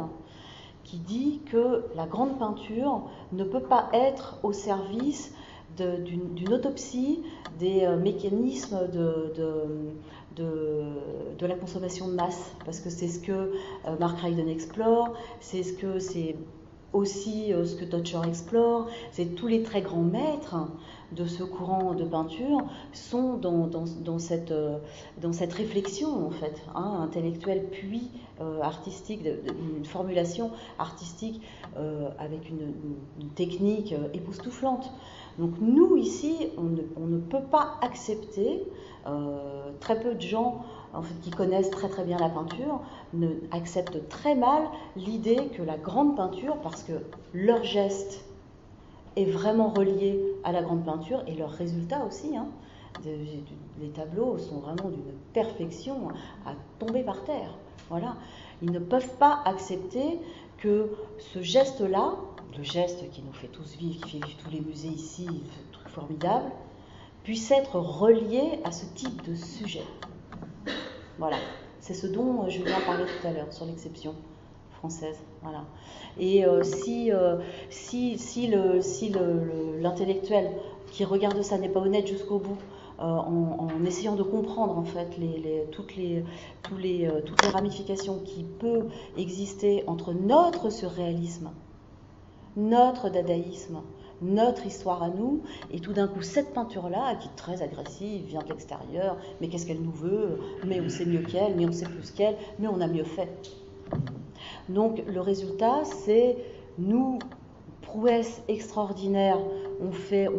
qui dit que la grande peinture ne peut pas être au service d'une autopsie des mécanismes de la consommation de masse, parce que c'est ce que Mark Ryden explore, c'est aussi ce que Deutscher explore, c'est tous les très grands maîtres de ce courant de peinture sont dans cette réflexion en fait, hein, intellectuelle puis artistique, une formulation artistique avec une technique époustouflante. Donc nous ici, on ne peut pas accepter, très peu de gens en fait, qui connaissent très très bien la peinture, acceptent très mal l'idée que la grande peinture, parce que leur geste est vraiment relié à la grande peinture et leurs résultats aussi, hein, les tableaux sont vraiment d'une perfection à tomber par terre. Voilà. Ils ne peuvent pas accepter que ce geste-là, le geste qui nous fait tous vivre, qui fait vivre tous les musées ici, un truc formidable, puisse être relié à ce type de sujet. Voilà, c'est ce dont Julien parlait tout à l'heure sur l'exception française. Voilà. Et si l'intellectuel qui regarde ça n'est pas honnête jusqu'au bout, en essayant de comprendre en fait toutes les ramifications qui peuvent exister entre notre surréalisme, notre dadaïsme, notre histoire à nous, et tout d'un coup cette peinture-là, qui est très agressive, vient de l'extérieur, mais qu'est-ce qu'elle nous veut, mais on sait mieux qu'elle, mais on sait plus qu'elle, mais on a mieux fait. Donc le résultat, c'est nous, prouesse extraordinaire, on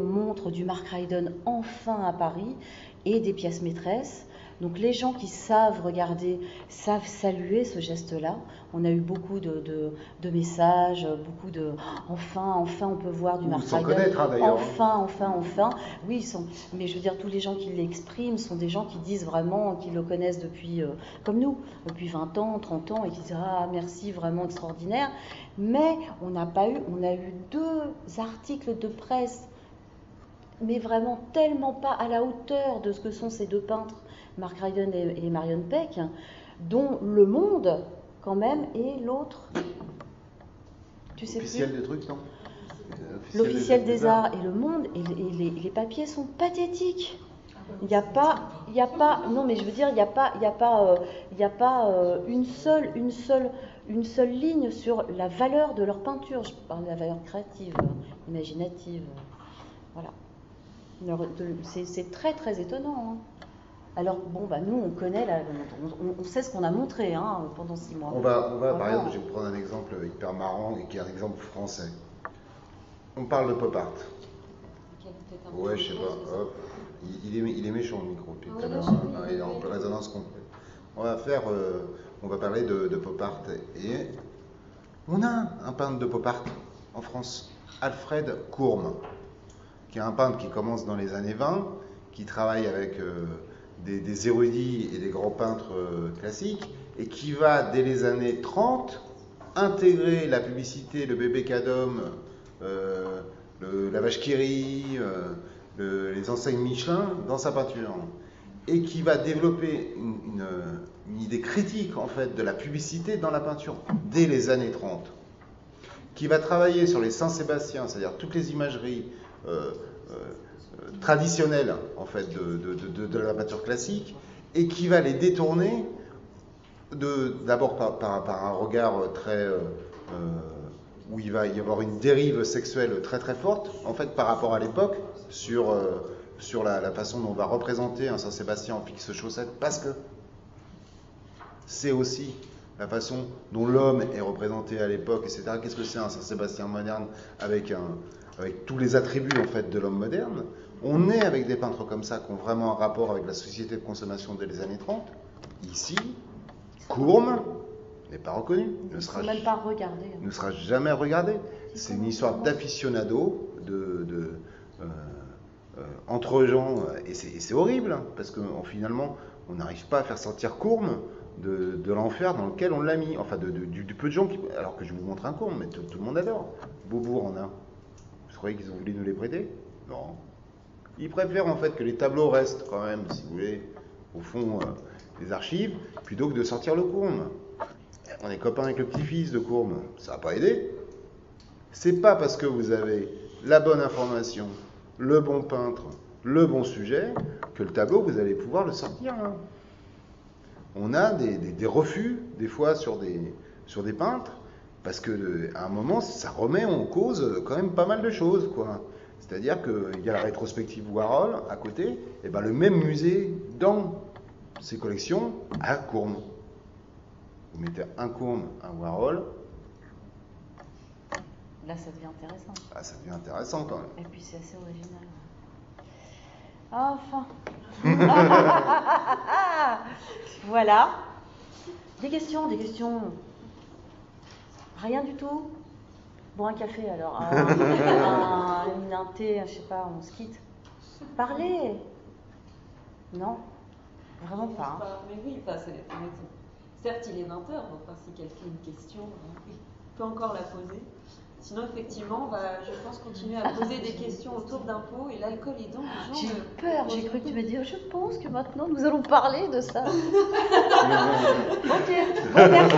montre du Mark Ryden enfin à Paris, et des pièces maîtresses. Donc les gens qui savent regarder, savent saluer ce geste-là. On a eu beaucoup de messages, beaucoup de « enfin, on peut voir du Mark Ryden, enfin ». Oui, mais je veux dire, tous les gens qui l'expriment sont des gens qui disent vraiment, qui le connaissent depuis, comme nous, depuis 20 ans, 30 ans, et qui disent « Ah, merci, vraiment extraordinaire ». Mais on a eu 2 articles de presse, mais vraiment tellement pas à la hauteur de ce que sont ces 2 peintres, Mark Ryden et Marion Peck, dont Le Monde, quand même, et l'autre, tu sais Officiel plus. des trucs, non? L'Officiel des Arts et Le Monde, et les papiers sont pathétiques. Il n'y a pas, non mais je veux dire, il n'y a pas une seule ligne sur la valeur de leur peinture. Je parle de la valeur créative, imaginative, voilà. C'est très très étonnant. Hein. Alors bon, bah nous on connaît, on sait ce qu'on a montré pendant 6 mois. On va par exemple, je vais vous prendre un exemple hyper marrant et qui est un exemple français. On parle de pop art. Ouais, je sais pas. Hop. Il est méchant le micro depuis tout à l'heure. Il est en résonance complète. On va parler de pop art. Et on a un peintre de pop art en France, Alfred Courme, qui est un peintre qui commence dans les années 20, qui travaille avec des érudits et des grands peintres classiques, et qui va, dès les années 30, intégrer la publicité, le bébé Cadom, la vache qui rit, les enseignes Michelin dans sa peinture, et qui va développer une idée critique en fait de la publicité dans la peinture dès les années 30, qui va travailler sur les Saint-Sébastien, c'est-à-dire toutes les imageries traditionnelles en fait de la peinture classique, et qui va les détourner d'abord par un regard très où il va y avoir une dérive sexuelle très très forte en fait par rapport à l'époque sur la façon dont on va représenter un Saint-Sébastien en fixe chaussette, parce que c'est aussi la façon dont l'homme est représenté à l'époque, etc. Qu'est-ce que c'est un Saint-Sébastien moderne avec tous les attributs en fait de l'homme moderne? On est avec des peintres comme ça qui ont vraiment un rapport avec la société de consommation dès les années 30. Ici, Courme n'est pas reconnu, ne sera jamais regardé. C'est une histoire d'aficionado, entre gens, et c'est horrible, parce que finalement, on n'arrive pas à faire sortir Courme de l'enfer dans lequel on l'a mis. Enfin, du peu de gens alors que je vous montre un Courme, mais tout le monde adore. Beaubourg en a. Vous croyez qu'ils ont voulu nous les prêter? Non. Ils préfèrent en fait que les tableaux restent quand même, si vous voulez, au fond des archives, plutôt que de sortir le Courme. On est copains avec le petit-fils de Courme, ça n'a pas aidé. C'est pas parce que vous avez la bonne information, le bon peintre, le bon sujet, que le tableau, vous allez pouvoir le sortir. Hein. On a des refus, des fois, sur des peintres, parce qu'à un moment, ça remet en cause quand même pas mal de choses, quoi. C'est-à-dire qu'il y a la rétrospective Warhol à côté, et ben le même musée dans ses collections à Courme. Vous mettez un Courme, un Warhol. Là, ça devient intéressant. Ah, ça devient intéressant quand même. Et puis c'est assez original. Enfin. Voilà. Des questions. Rien du tout. Bon, un café alors. Un thé, je sais pas, on se quitte. Parlez. Non, vraiment pas. Hein. Mais oui, certes, il est 20h, donc si quelqu'un a une question, il peut encore la poser. Sinon, effectivement, on va, je pense, continuer à poser des questions autour d'impôts et l'alcool aidant les gens. J'ai eu peur, j'ai cru que tu me dire, je pense que maintenant nous allons parler de ça. Ok, bon, merci.